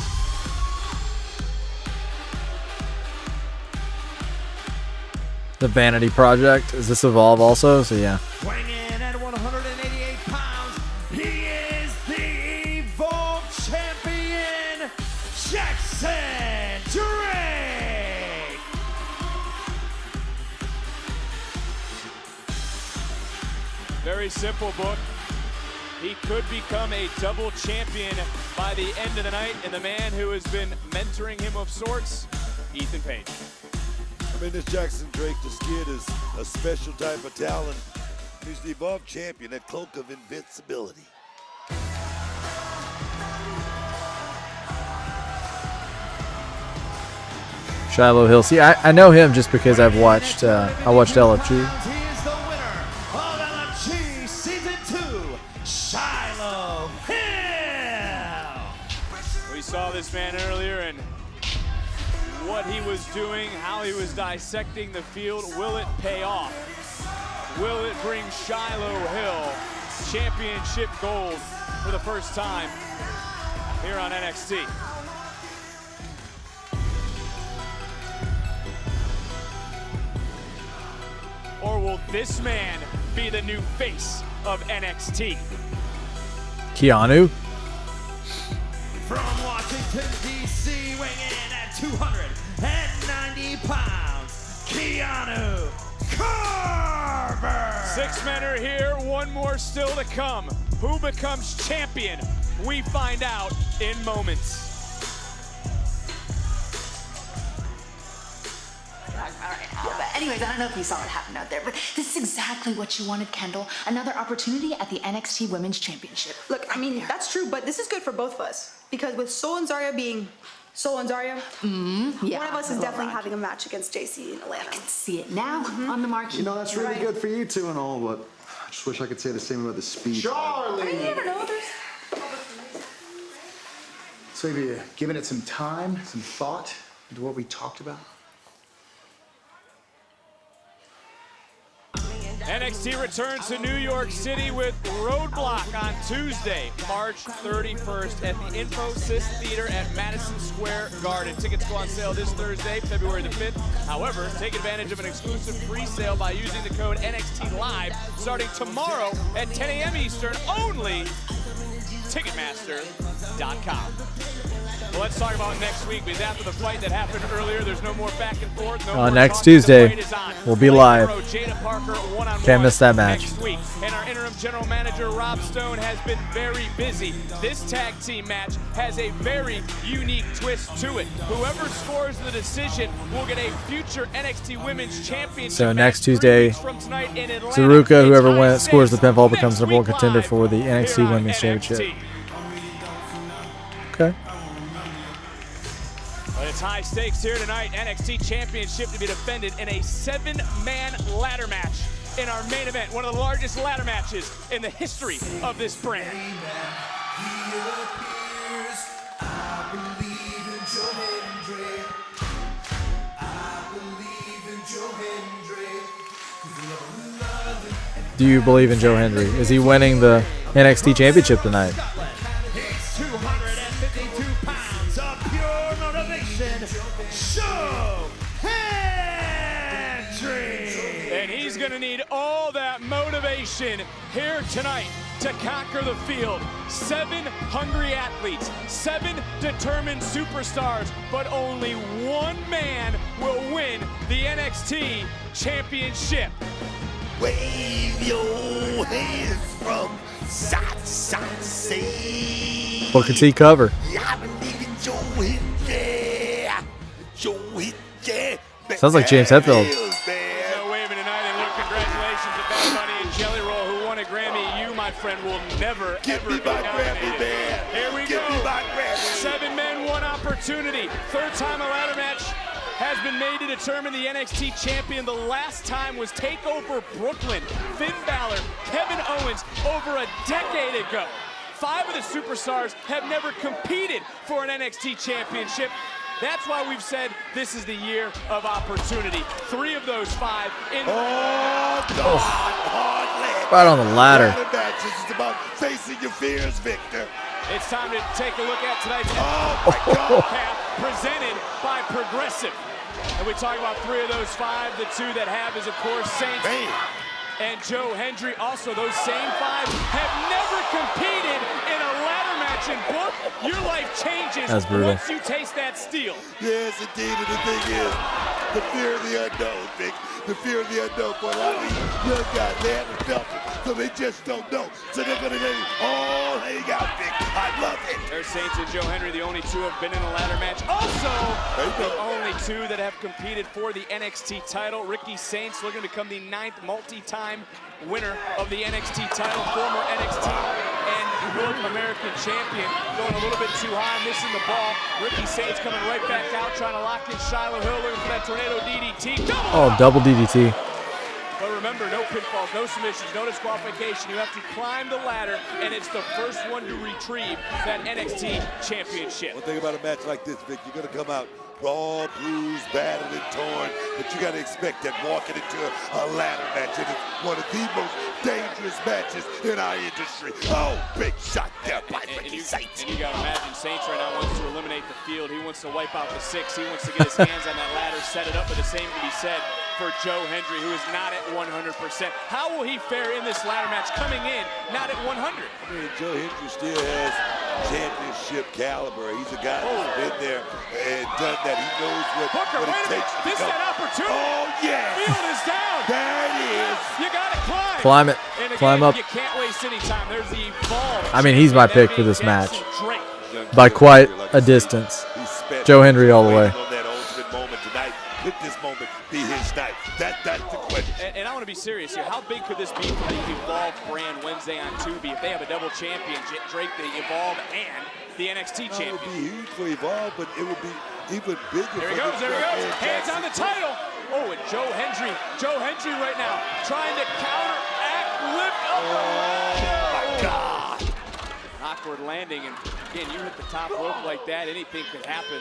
The Vanity Project. Is this Evolve also? So yeah. Weighing in at 188 pounds, he is the Evolve champion, Jackson Drake. Very simple, book. He could become a double champion by the end of the night, and the man who has been mentoring him of sorts, Ethan Page. I mean, this Jackson Drake, this kid is a special type of talent. He's the Evolve champion, that cloak of invincibility. Shiloh Hill. See, I know him just because I watched LFG. He is the winner of LFG Season 2, Shiloh Hill. We saw this man earlier and what he was doing, how he was dissecting the field. Will it pay off? Will it bring Shiloh Hill championship gold for the first time here on NXT? Or will this man be the new face of NXT? Keanu. From Washington, D.C., weighing in at 290 pounds, Keanu Carver. 6 men are here, 1 more still to come. Who becomes champion? We find out in moments. All right, Anyways, I don't know if you saw what happened out there, but this is exactly what you wanted, Kendall. Another opportunity at the NXT Women's Championship. Look, I mean, that's true, but this is good for both of us. Because with Sol and Zarya being Sol and Zarya, yeah, one of us is definitely having a match against JC in Atlanta. I can see it now on the marquee. You know, that's really good for you two and all, but I just wish I could say the same about the speech. You never know. So have you given it some time, some thought into what we talked about? NXT returns to New York City with Roadblock on Tuesday, March 31st at the Infosys Theater at Madison Square Garden. Tickets go on sale this Thursday, February the 5th. However, take advantage of an exclusive pre-sale by using the code NXT Live starting tomorrow at 10 a.m. Eastern only. Ticketmaster.com. Well, let's talk about next week, because after the fight that happened earlier, there's no more back and forth. No more next talking. Tuesday, The fight is on. we'll be live. Jada Parker, one-on-one Can't miss that match. next week. And our interim general manager, Rob Stone, has been very busy. This tag team match has a very unique twist to it. Whoever scores the decision will get a future NXT Women's Championship. So next Tuesday, from tonight in Atlanta. Saruka, whoever scores the pinfall, becomes number one contender for the NXT Women's Championship. Okay. But it's high stakes here tonight. NXT Championship to be defended in a 7-man ladder match in our main event. One of the largest ladder matches in the history of this brand. Do you believe in Joe Hendry? Is he winning the NXT Championship tonight? 252 pounds of pure motivation, Joe Hendry. And he's going to need all that motivation here tonight to conquer the field. 7 hungry athletes, 7 determined superstars, but only one man will win the NXT Championship. Wave your hands from side to side, say. Booker T cover. I believe in Joe Hendry. Joe Hendry. Sounds like James Hetfield. No waving tonight, and look, congratulations to Bad Bunny and Jelly Roll, who won a Grammy. You, my friend, will never, ever be nominated. Here we go. 7 men, 1 opportunity. 3rd time a ladder match has been made to determine the NXT champion. The last time was TakeOver Brooklyn. Finn Balor, Kevin Owens, over a decade ago. 5 of the superstars have never competed for an NXT championship. That's why we've said this is the year of opportunity. 3 of those 5 in Right on the ladder. It's about facing your fears, Victor. It's time to take a look at tonight's recap presented by Progressive. And we talk about 3 of those 5. The 2 that have is, of course, Saints and Joe Hendry. Also, those same 5 have never competed in a ladder match. And Book, your life changes That's brutal. once you taste that steel. Yes, indeed. And the thing is, the fear of the unknown, Vic. The fear of the unknown for a lot of these young guys. They haven't felt it, so they just don't know. So they're going to let it all hang out, Vic. I love it. There's Saints and Joe Hendry, the only 2 have been in a ladder match. Also, the only 2 that have competed for the NXT title. Ricky Saints looking to become the 9th multi-time winner of the NXT title, former NXT and North American champion. Going a little bit too high, missing the ball. Ricky Saints coming right back out, trying to lock in Shiloh Hill, looking for that tornado DDT. Oh, double DDT. But remember, no pinfalls, no submissions, no disqualification. You have to climb the ladder, and it's the first one to retrieve that NXT championship. One thing about a match like this, Vic, you're going to come out raw, bruised, battered, and torn, but you got to expect that walking into a ladder match. It is one of the most dangerous matches in our industry. Oh, big shot there by Ricky Saints. And you got to imagine Saints right now wants to eliminate the field. He wants to wipe out the 6. He wants to get his hands on that ladder, set it up, but the same can be said for Joe Hendry, who is not at 100%. How will he fare in this ladder match coming in not at 100? I mean, Joe Hendry still has championship caliber. He's a guy who's been there and done that. He knows what it takes to This is that opportunity. Oh, yeah. Field is down. There it is. You got to climb. Climb it. And again, Climb up. You can't waste any time. There's the ball. I mean, he's my pick for this match. By quite a distance. Joe Hendry all the way. On that ultimate moment tonight. Could this moment be his night? That's the question. And I want to be serious here. How big could this be for the Evolve brand Wednesday on Tubi if they have a double champion, Drake, the Evolve and the NXT champion? It would be huge for Evolve, but it would be even bigger. There he goes, there he goes. Hands on the title. Oh, and Joe Hendry right now trying to counteract, lift up the ladder. Oh, my God. Awkward landing, and again, you hit the top rope like that, anything could happen.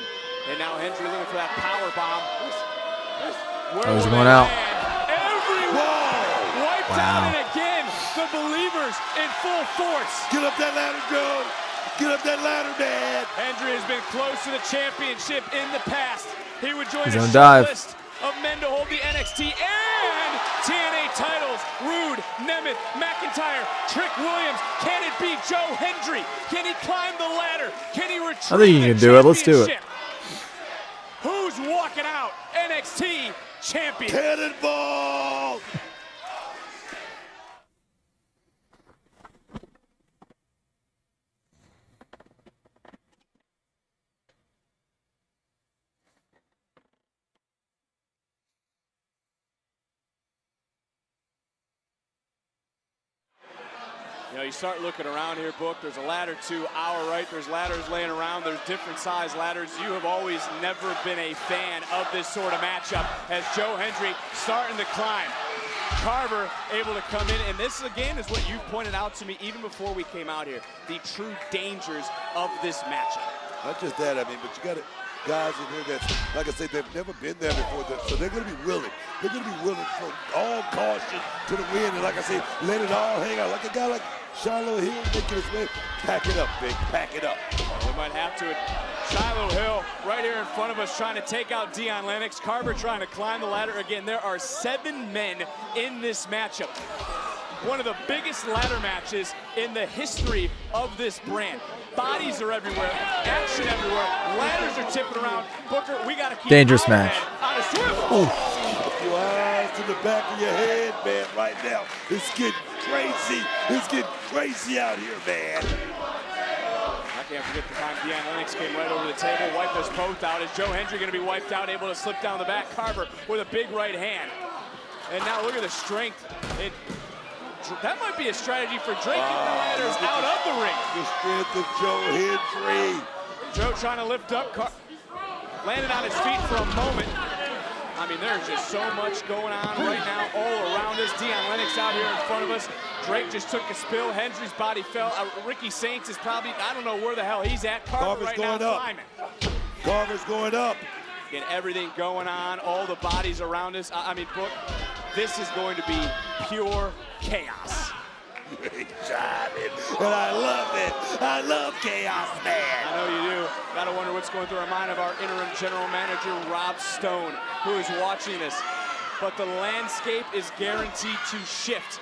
And now Hendry looking for that power bomb. He's going out. Everyone wiped out, and again, the believers in full force. Get up that ladder, Joe. Get up that ladder, Dad. Hendry has been close to the championship in the past. He would join He's a gonna short dive. list of men to hold the NXT and TNA titles. Rude, Nemeth, McIntyre, Trick Williams. Can it be Joe Hendry? Can he climb the ladder? Can he retrieve I think you can do it. Let's do it. championship? Who's walking out NXT champion? Cannonball! You know, you start looking around here, Book. There's a ladder to our right. There's ladders laying around. There's different size ladders. You have always never been a fan of this sort of matchup as Joe Hendry starting to climb. Carver able to come in, and this again is what you pointed out to me even before we came out here, the true dangers of this matchup. Not just that, I mean, but you got guys in here that, like I said, they've never been there before, so they're going to be willing. They're going to be willing for all caution to the wind, and like I said, let it all hang out. Like a guy like Shiloh Hill making his way. Pack it up, big. Pack it up. We might have to. Shiloh Hill right here in front of us trying to take out Dion Lennox. Carver trying to climb the ladder. Again, there are 7 men in this matchup. One of the biggest ladder matches in the history of this brand. Bodies are everywhere, action everywhere, ladders are tipping around. Booker, we got to keep dangerous match. on a swivel. Keep your eyes to the back of your head, man, right now. It's getting crazy. It's getting crazy out here, man. I can't forget the time Dion Lennox came right over the table, wiped us both out. Is Joe Hendry going to be wiped out, able to slip down the back? Carver with a big right hand. And now look at the strength. That might be a strategy for Drake. Get the ladders out of the ring. The strength of Joe Hendry. Joe trying to lift up, landed on his feet for a moment. I mean, there's just so much going on right now all around us. Dion Lennox out here in front of us. Drake just took a spill. Hendry's body fell. Ricky Saints is probably, I don't know where the hell he's at. Carver right now climbing. Carver's going up. Get everything going on, all the bodies around us. I mean, Brooke, this is going to be pure chaos. Great job, and I love it. I love chaos, man. I know you do. Gotta wonder what's going through the mind of our interim general manager, Rob Stone, who is watching this. But the landscape is guaranteed to shift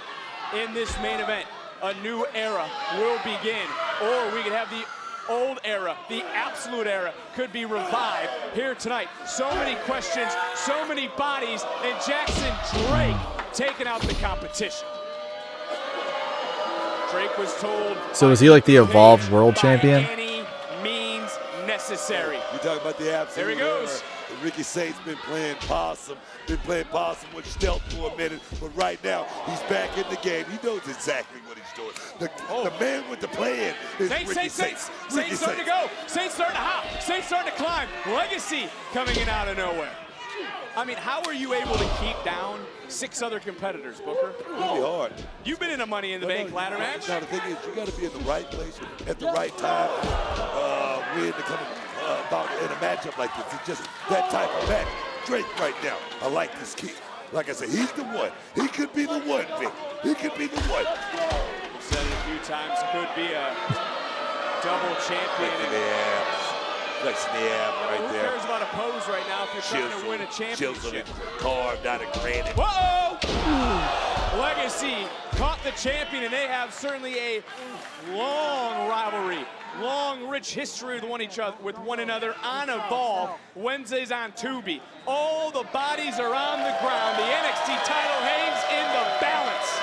in this main event. A new era will begin, or we could have the old era, the absolute era, could be revived here tonight. So many questions, so many bodies, and Jackson Drake taking out the competition. Drake was told. So is he like the Evolved World Champion? Any means necessary. You talk about the absolute. There he goes. Era. Ricky Saints been playing possum with stealth for a minute, but right now he's back in the game. He knows exactly what he's doing. The man with the plan is Ricky Saints. Saints starting to go. Saints starting to hop. Saints starting to climb. Legacy coming in out of nowhere. I mean, how are you able to keep down 6 other competitors, Booker? Really hard. You've been in a Money in the Bank ladder match. Now the thing is, you got to be in the right place at the right time when to come about in a matchup like this. It's just that type of match. Drake right now, I like this kid. Like I said, he's the one. He could be the one, Vic. He could be the one. We've said it a few times, could be a double champion. Flexing the ab right there. Who cares about a pose right now if you're trying to win a championship? Carved out of granite. Whoa! Legacy caught the champion, and they have certainly a long rivalry, long, rich history with one another on Evolve. Wednesdays on Tubi. All the bodies are on the ground. The NXT title hangs in the balance.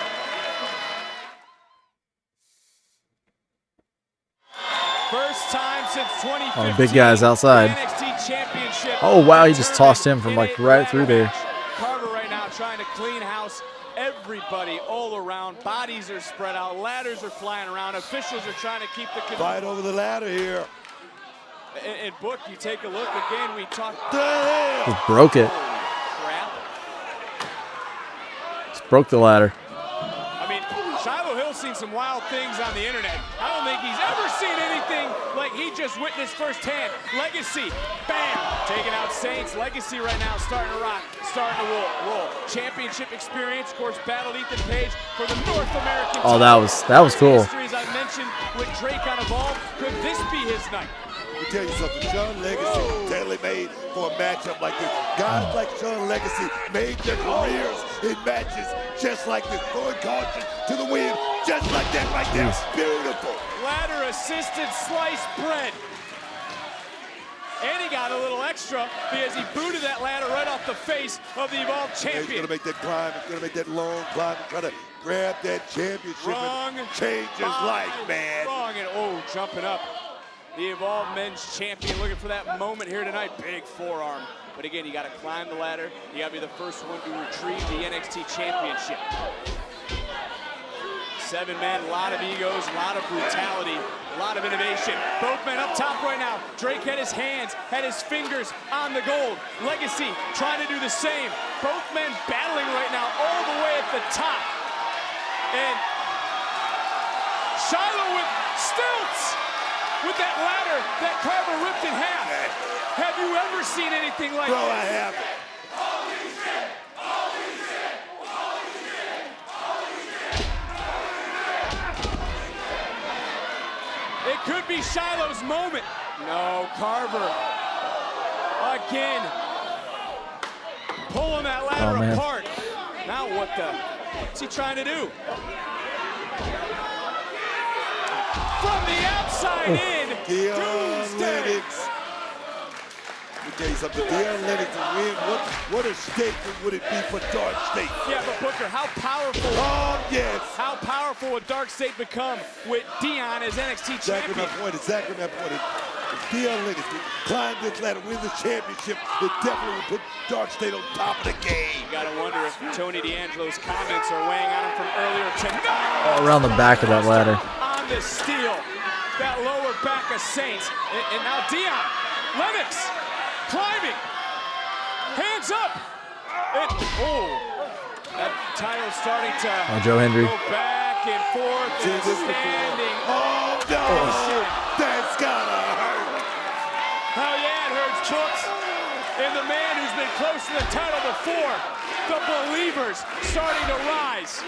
First time since 2015. Oh, big guys outside. NXT championship. Oh, wow, he just tossed him from like right through there. trying to clean house everybody all around. Bodies are spread out, ladders are flying around, officials are trying to keep the fight over the ladder here. And Book, you take a look again, we talked. Just broke it. Crap. Just broke the ladder. I mean, Shiloh Hill's seen some wild things on the internet. I don't think he's ever seen anything like he just witnessed firsthand. Legacy, bam, taking out Saints. Legacy right now starting to rock, starting to roll. Championship experience, of course, battled Ethan Page for the North American. Oh, that was cool. Histories I mentioned with Drake on Evolve. Could this be his night? Let me tell you something, Sean Legacy tailor-made for a matchup like this. Guys like Sean Legacy made their careers in matches just like this, throwing caution to the wind, just like that right there. Beautiful. Ladder-assisted sliced bread. And he got a little extra because he booted that ladder right off the face of the Evolve champion. He's going to make that climb. He's going to make that long climb and try to grab that championship and change his life, man. Wrong, and jumping up. The Evolve Men's Champion looking for that moment here tonight. Big forearm. But again, you got to climb the ladder. You got to be the first one to retrieve the NXT Championship. 7-man, a lot of egos, a lot of brutality, a lot of innovation. Both men up top right now. Drake had his hands, had his fingers on the gold. Legacy trying to do the same. Both men battling right now all the way at the top. And Shiloh with stilts. With that ladder that Carver ripped in half. Have you ever seen anything like that? No, I haven't. It could be Shiloh's moment. No, Carver. Again. Pulling that ladder apart. Now what's he trying to do? From the outside in, Doomsday. Let me tell you something, Deion Lennox to win, what a statement would it be for Dark State? Yeah, but Booker, how powerful? Oh, yes. How powerful would Dark State become with Deion as NXT champion? Exactly my point. If Deion Lennox climbed this ladder, win the championship, it definitely would put Dark State on top of the game. You gotta wonder if Tony D'Angelo's comments are weighing on him from earlier tonight. Around the back of that ladder. On the steel, that lower back of Saints, and now Deion Lennox climbing, hands up, and that title's starting to Joe Hendry. go back and forth, and standing. Oh no, that's gotta hurt. Oh yeah, it hurts, Brooks. And the man who's been close to the title before, the believers starting to rise.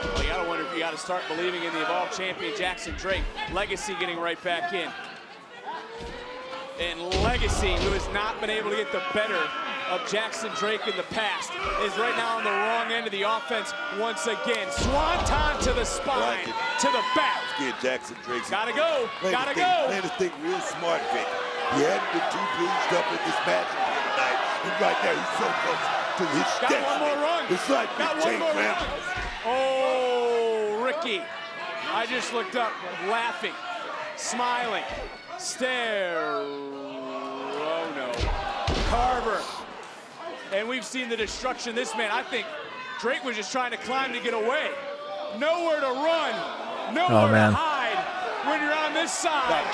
Well, you gotta wonder if you gotta start believing in the Evolve champion, Jackson Drake. Legacy getting right back in. And Legacy, who has not been able to get the better of Jackson Drake in the past, is right now on the wrong end of the offense once again. Swanton to the spine, to the back. Get Jackson Drake. Gotta go, gotta go. Playing this thing real smart, Vic. He hadn't been too bruised up in this match tonight. And right now, he's so close to his Got one more run. It's like Got one more run. Oh, Ricky. I just looked up, laughing, smiling, stare. Oh no. Carver. And we've seen the destruction this man. I think Drake was just trying to climb to get away. Nowhere to run, nowhere to hide when you're on this side of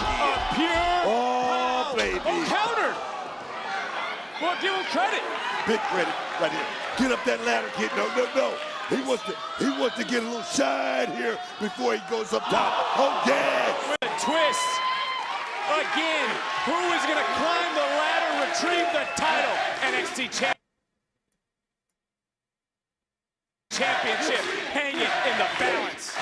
pure power. Baby. Oh, countered. Well, give him credit. Big credit right here. Get up that ladder, kid. No. He wants to get a little shine here before he goes up top. Oh, yes. With a twist. Again, who is going to climb the ladder, retrieve the title? NXT Championship hanging in the balance.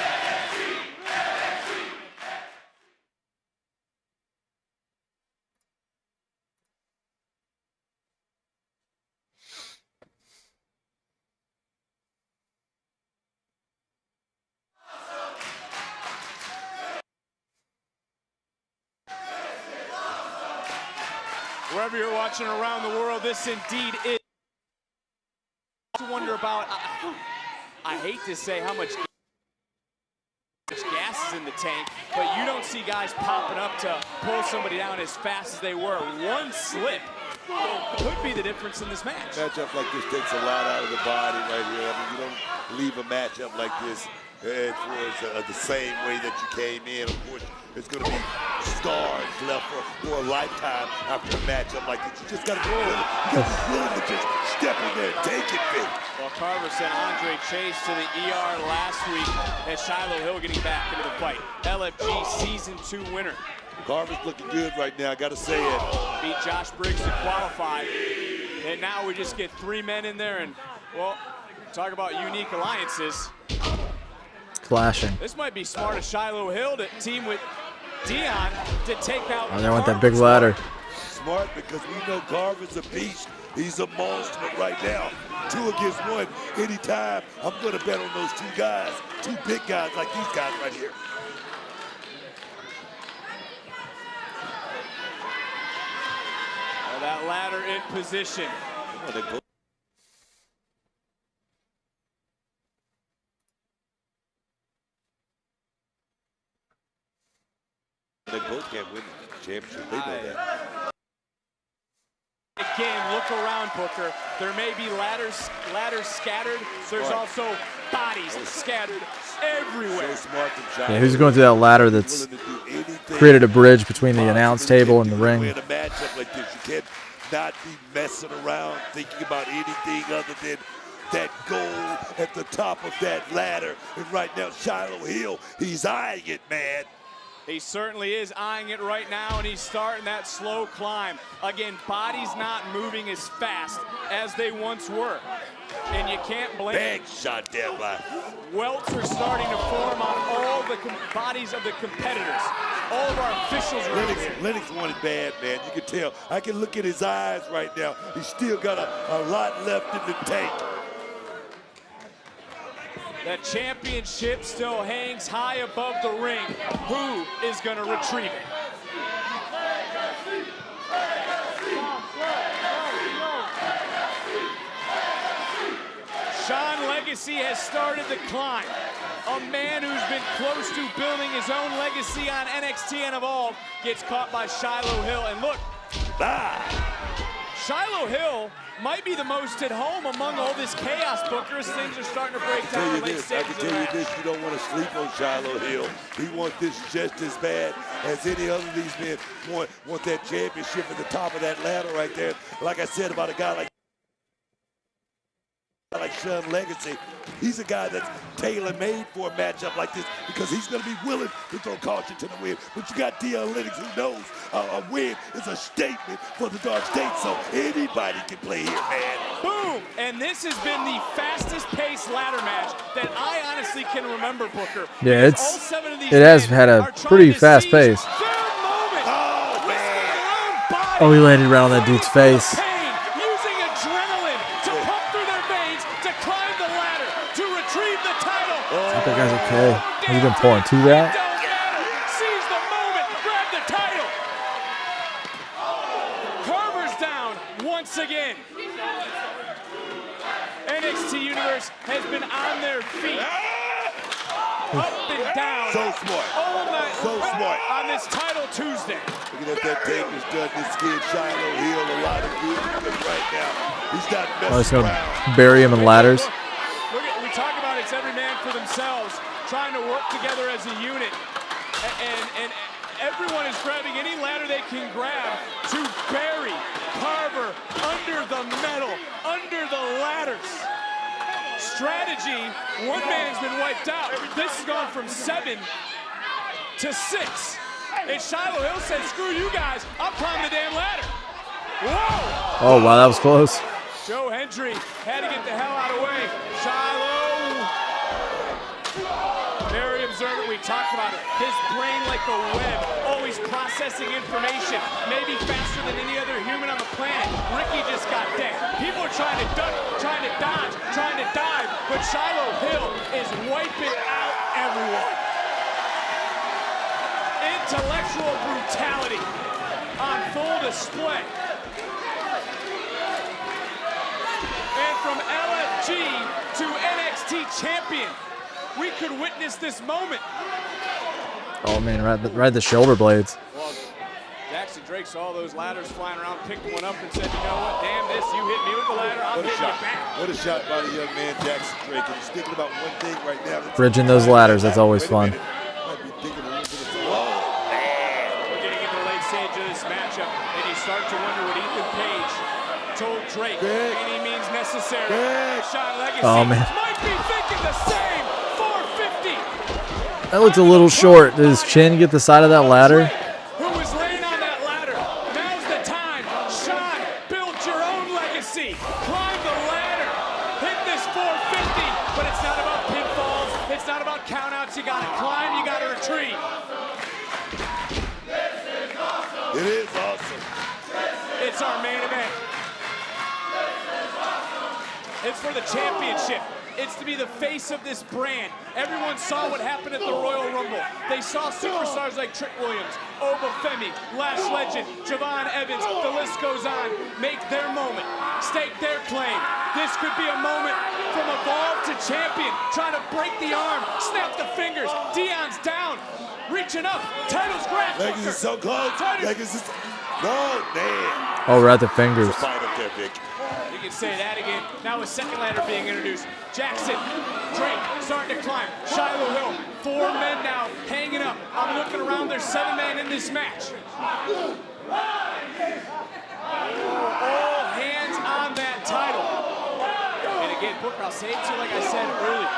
Wherever you're watching around the world, this indeed is. To wonder about, I hate to say how much gas is in the tank, but you don't see guys popping up to pull somebody down as fast as they were. One slip could be the difference in this match. Matchup like this takes a lot out of the body right here. I mean, you don't leave a matchup like this the same way that you came in. Of course, there's going to be scars left for a lifetime after a matchup like this. You just got to be willing to just step in there and take it, Vic. Well, Carver sent Andre Chase to the ER last week as Shiloh Hill getting back into the fight. LFG Season 2 winner. Carver's looking good right now, I got to say it. Beat Josh Briggs to qualify. And now we just get 3 men in there and, well, talk about unique alliances. Clashing. This might be smart of Shiloh Hill to team with Dion to take out. Oh, they want that big ladder. Smart because we know Carver's a beast. He's a monster right now. 2 against 1. Anytime, I'm going to bet on those 2 guys. 2 big guys like these guys right here. Well, that ladder in position. They both can't win the championship. They know that. Again, look around, Booker. There may be ladders scattered. There's also bodies scattered everywhere. So smart from Shiloh. Yeah, who's going through that ladder that's created a bridge between the announce table and the ring? In a matchup like this, you can't not be messing around thinking about anything other than that goal at the top of that ladder. And right now, Shiloh Hill, he's eyeing it, man. He certainly is eyeing it right now, and he's starting that slow climb. Again, bodies not moving as fast as they once were. And you can't blame Big shot down by. welts are starting to form on all the bodies of the competitors. All of our officials are Lennox wanted bad, man. You can tell. I can look at his eyes right now. He's still got a lot left in the tank. The championship still hangs high above the ring. Who is going to retrieve it? Sean Legacy has started the climb. A man who's been close to building his own legacy on NXT and Evolve gets caught by Shiloh Hill. And look, Shiloh Hill might be the most at home among all this chaos, Booker, as things are starting to break down. I can tell you this, you don't want to sleep on Shiloh Hill. He wants this just as bad as any other of these men want that championship at the top of that ladder right there. Like I said about a guy like Sean Legacy, he's a guy that's tailor-made for a matchup like this because he's going to be willing to throw caution to the wind. But you got Dion Lennox who knows a win is a statement for the Dark State, so anybody can play here, man. Boom! And this has been the fastest-paced ladder match that I honestly can remember, Booker. Yeah, it has had a pretty fast pace. Oh, he landed right on that dude's face. Using adrenaline to pump through their veins to climb the ladder to retrieve the title. I think that guy's okay. He's been pouring to that. Seize the moment, grab the title. Carver's down once again. NXT Universe has been on their feet. Up and down. So smart. All night So smart. on this title Tuesday. Looking at that tape is done. This kid Shiloh Hill a lot of good because right now he's not Oh, he's messing going around. to bury him in ladders. We talk about it's every man for themselves, trying to work together as a unit. And everyone is grabbing any ladder they can grab to bury Carver under the metal, under the ladders. Strategy, one man's been wiped out. This has gone from 7 to 6. And Shiloh Hill said, screw you guys, I'm climbing the damn ladder. Whoa! Oh, wow, that was close. Joe Hendry had to get the hell out of the way. Shiloh, very observant. We talked about it. His brain like a web, always processing information, maybe faster than any other human on the planet. Ricky just got dead. People are trying to duck, trying to dodge, trying to dive, but Shiloh Hill is wiping out everyone. Intellectual brutality on full display. And from LFG to NXT champion, we could witness this moment. Oh, man, right the shoulder blades. Well, Jackson Drake saw those ladders flying around, picked one up and said, you know what, damn this, you hit me with the ladder, I'll hit you back. What a shot by the young man, Jackson Drake. And he's thinking about one thing right now. Bridging those ladders, that's always fun. Might be thinking a little bit of, We're getting into the late stage of this matchup, and you start to wonder what Ethan Page told Drake. Any means necessary. Sean Legacy might be thinking the same. 450. That looked a little short. Did his chin get the side of that ladder? Who was laying on that ladder? Now's the time. Sean, build your own legacy. Climb the ladder. Hit this 450. But it's not about pinfalls. It's not about countouts. You got to climb. You got to retreat. it is awesome. It's our main event. It's for the championship. It's to be the face of this brand. Everyone saw what happened at the Royal Rumble. They saw superstars like Trick Williams, Oba Femi, Lash Legend, Javon Evans, the list goes on, make their moment, stake their claim. This could be a moment from Evolve to champion, trying to break the arm, snap the fingers. Dion's down, reaching up, titles grabbed. Legacy's so close. Legacy's, no, man. Oh, we're at the fingers. Fight up there, Vic. You can say that again. Now a second ladder being introduced. Jackson, Drake starting to climb. Shiloh Hill, 4 men now hanging up. I'm looking around, there's 7 men in this match. All hands on that title. And again, Booker, I'll say it to you like I said earlier.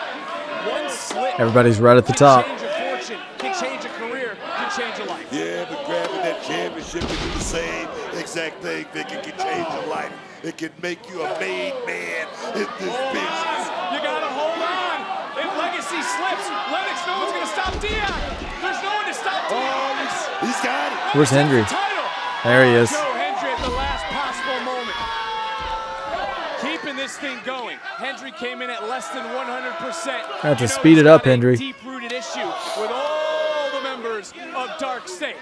One slip. Everybody's right at the top. Can change a fortune, can change a career, can change a life. Yeah, but grabbing that championship can do the same exact thing, Vic. It can change your life. It can make you a made man in this business. You gotta hold on. If Legacy slips, Lennox, no one's gonna stop Dion. There's no one to stop Dion. He's got it. Where's Hendry? There he is. Joe Hendry at the last possible moment. Keeping this thing going. Hendry came in at less than 100%. Have to speed it up, Hendry. Deep-rooted issue with all the members of Dark State.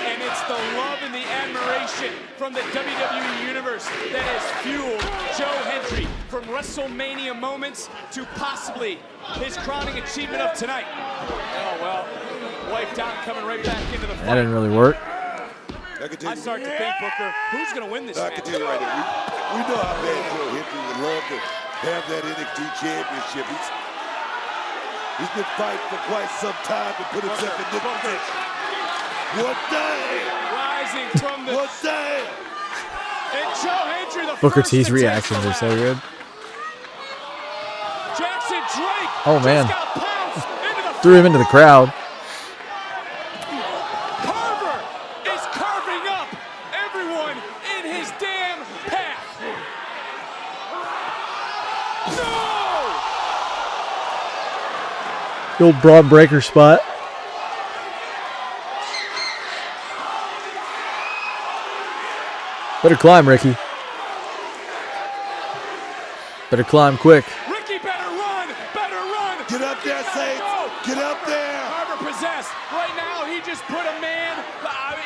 And it's the love and the admiration from the WWE Universe that has fueled Joe Hendry from WrestleMania moments to possibly his crowning achievement of tonight. Oh, well, wiped out, coming right back into the fight. That didn't really work. I start to think, Booker, who's going to win this match? I can tell you right now, we know how bad Joe Hendry would love to have that NXT championship. He's been fighting for quite some time to put himself in this position. What day? Rising from the... What day? And Joe Hendry, the Booker first T's to take reactions the are so ladder. good. Jackson Drake Oh, man. just got pounced into the Threw him into the crowd. Carver is carving up everyone in his damn path. No! The old Braun Breaker spot. Better climb, Ricky. Better climb quick. Ricky better run! Better run! Get up there, Saints! Get up there! Carver possessed. Right now, he just put a man,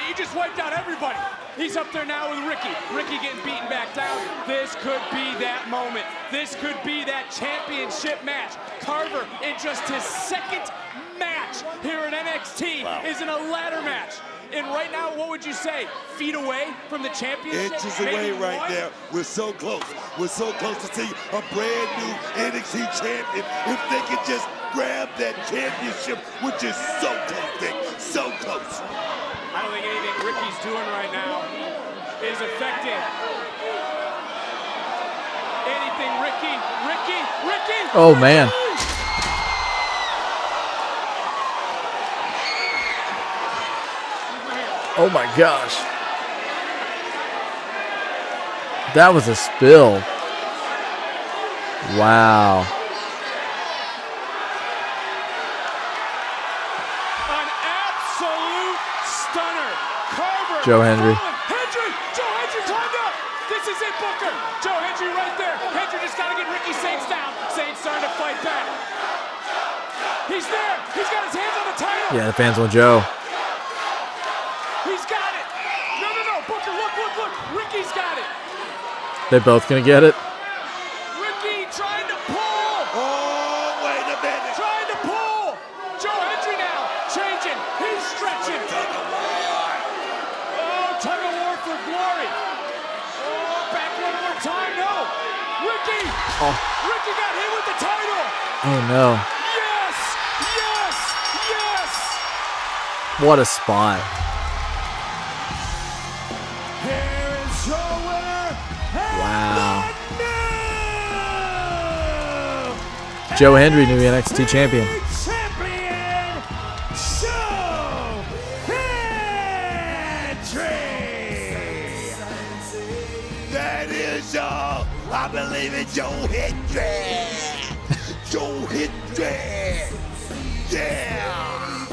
he just wiped out everybody. He's up there now with Ricky. Ricky getting beaten back down. This could be that moment. This could be that championship match. Carver, in just his second match here in NXT, is in a ladder match. And right now, what would you say? Feet away from the championship? Inches away right now. We're so close. We're so close to see a brand new NXT champion. If they could just grab that championship, which is so close, Vic. So close. I don't think anything Ricky's doing right now is affecting anything Ricky. Oh, man. Oh my gosh. That was a spill. Wow. An absolute stunner. Carver. Joe Hendry. Joe Hendry climbed up. This is it, Booker. Joe Hendry right there. Hendry just got to get Ricky Saints down. Saints starting to fight back. He's there. He's got his hands on the title. Yeah, the fans want Joe. He's got it. No. Booker, look. Ricky's got it. They both gonna get it? Ricky trying to pull. Oh, wait a minute. Trying to pull. Joe Hendry now Ricky got hit with the title. Oh no. Yes! Yes! Yes! What a spot. Here is your winner. Wow. Joe Hendry, new NXT champion. Champion, Joe Hendry. That is all. I believe in Joe Hendry. Joe Hendry. Yeah.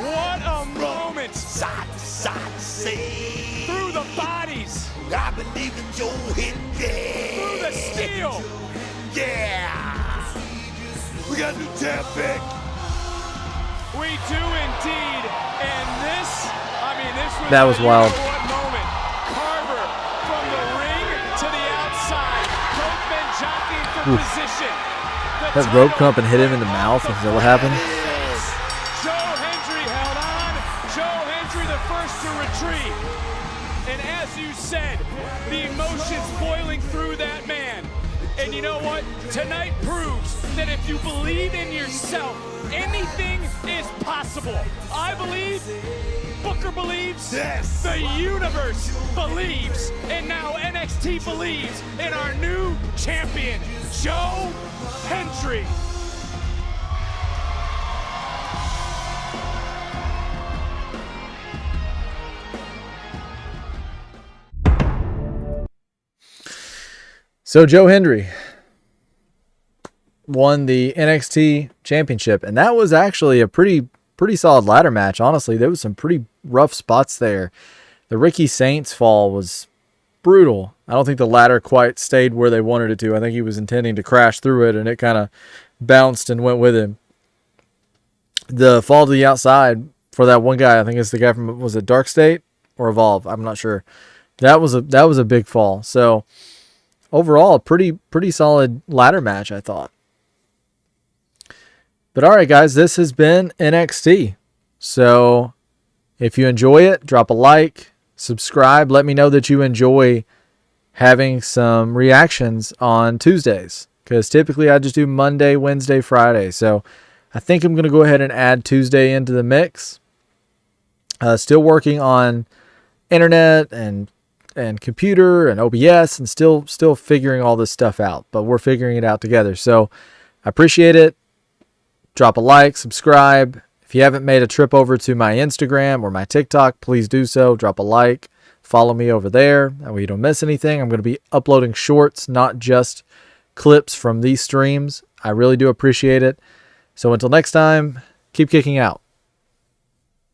What a moment. Side to side, see. Through the bodies. I believe in Joe Hendry. Through the steel. Yeah. We got a new champ pick. We do indeed. And this was That was wild. What moment. Carver from the ring to the outside. Both men jockeying for Oof. position. That rope come up and hit him in the mouth. Is that what happened? Joe Hendry held on. Joe Hendry the first to retreat. And as you said, the emotions boiling through that man. And you know what? Tonight proves that if you believe in yourself, anything is possible. I believe, Booker believes, yes. The universe believes, and now NXT believes in our new champion, Joe Hendry. So Joe Hendry won the NXT championship, and that was actually a pretty solid ladder match. Honestly, there was some pretty rough spots there. The Ricky Saints fall was brutal. I don't think the ladder quite stayed where they wanted it to. I think he was intending to crash through it, and it kind of bounced and went with him. The fall to the outside for that one guy, I think it's the guy from, was it Dark State or Evolve? I'm not sure. That was a big fall. So overall, pretty solid ladder match, I thought. But all right, guys, this has been NXT. So if you enjoy it, drop a like, subscribe. Let me know that you enjoy having some reactions on Tuesdays, because typically I just do Monday, Wednesday, Friday. So I think I'm going to go ahead and add Tuesday into the mix. Still working on internet and computer and OBS, and still figuring all this stuff out, but we're figuring it out together. So I appreciate it. Drop a like, subscribe. If you haven't made a trip over to my Instagram or my TikTok, please do so. Drop a like, follow me over there. That way you don't miss anything. I'm going to be uploading shorts, not just clips from these streams. I really do appreciate it. So until next time, keep kicking out.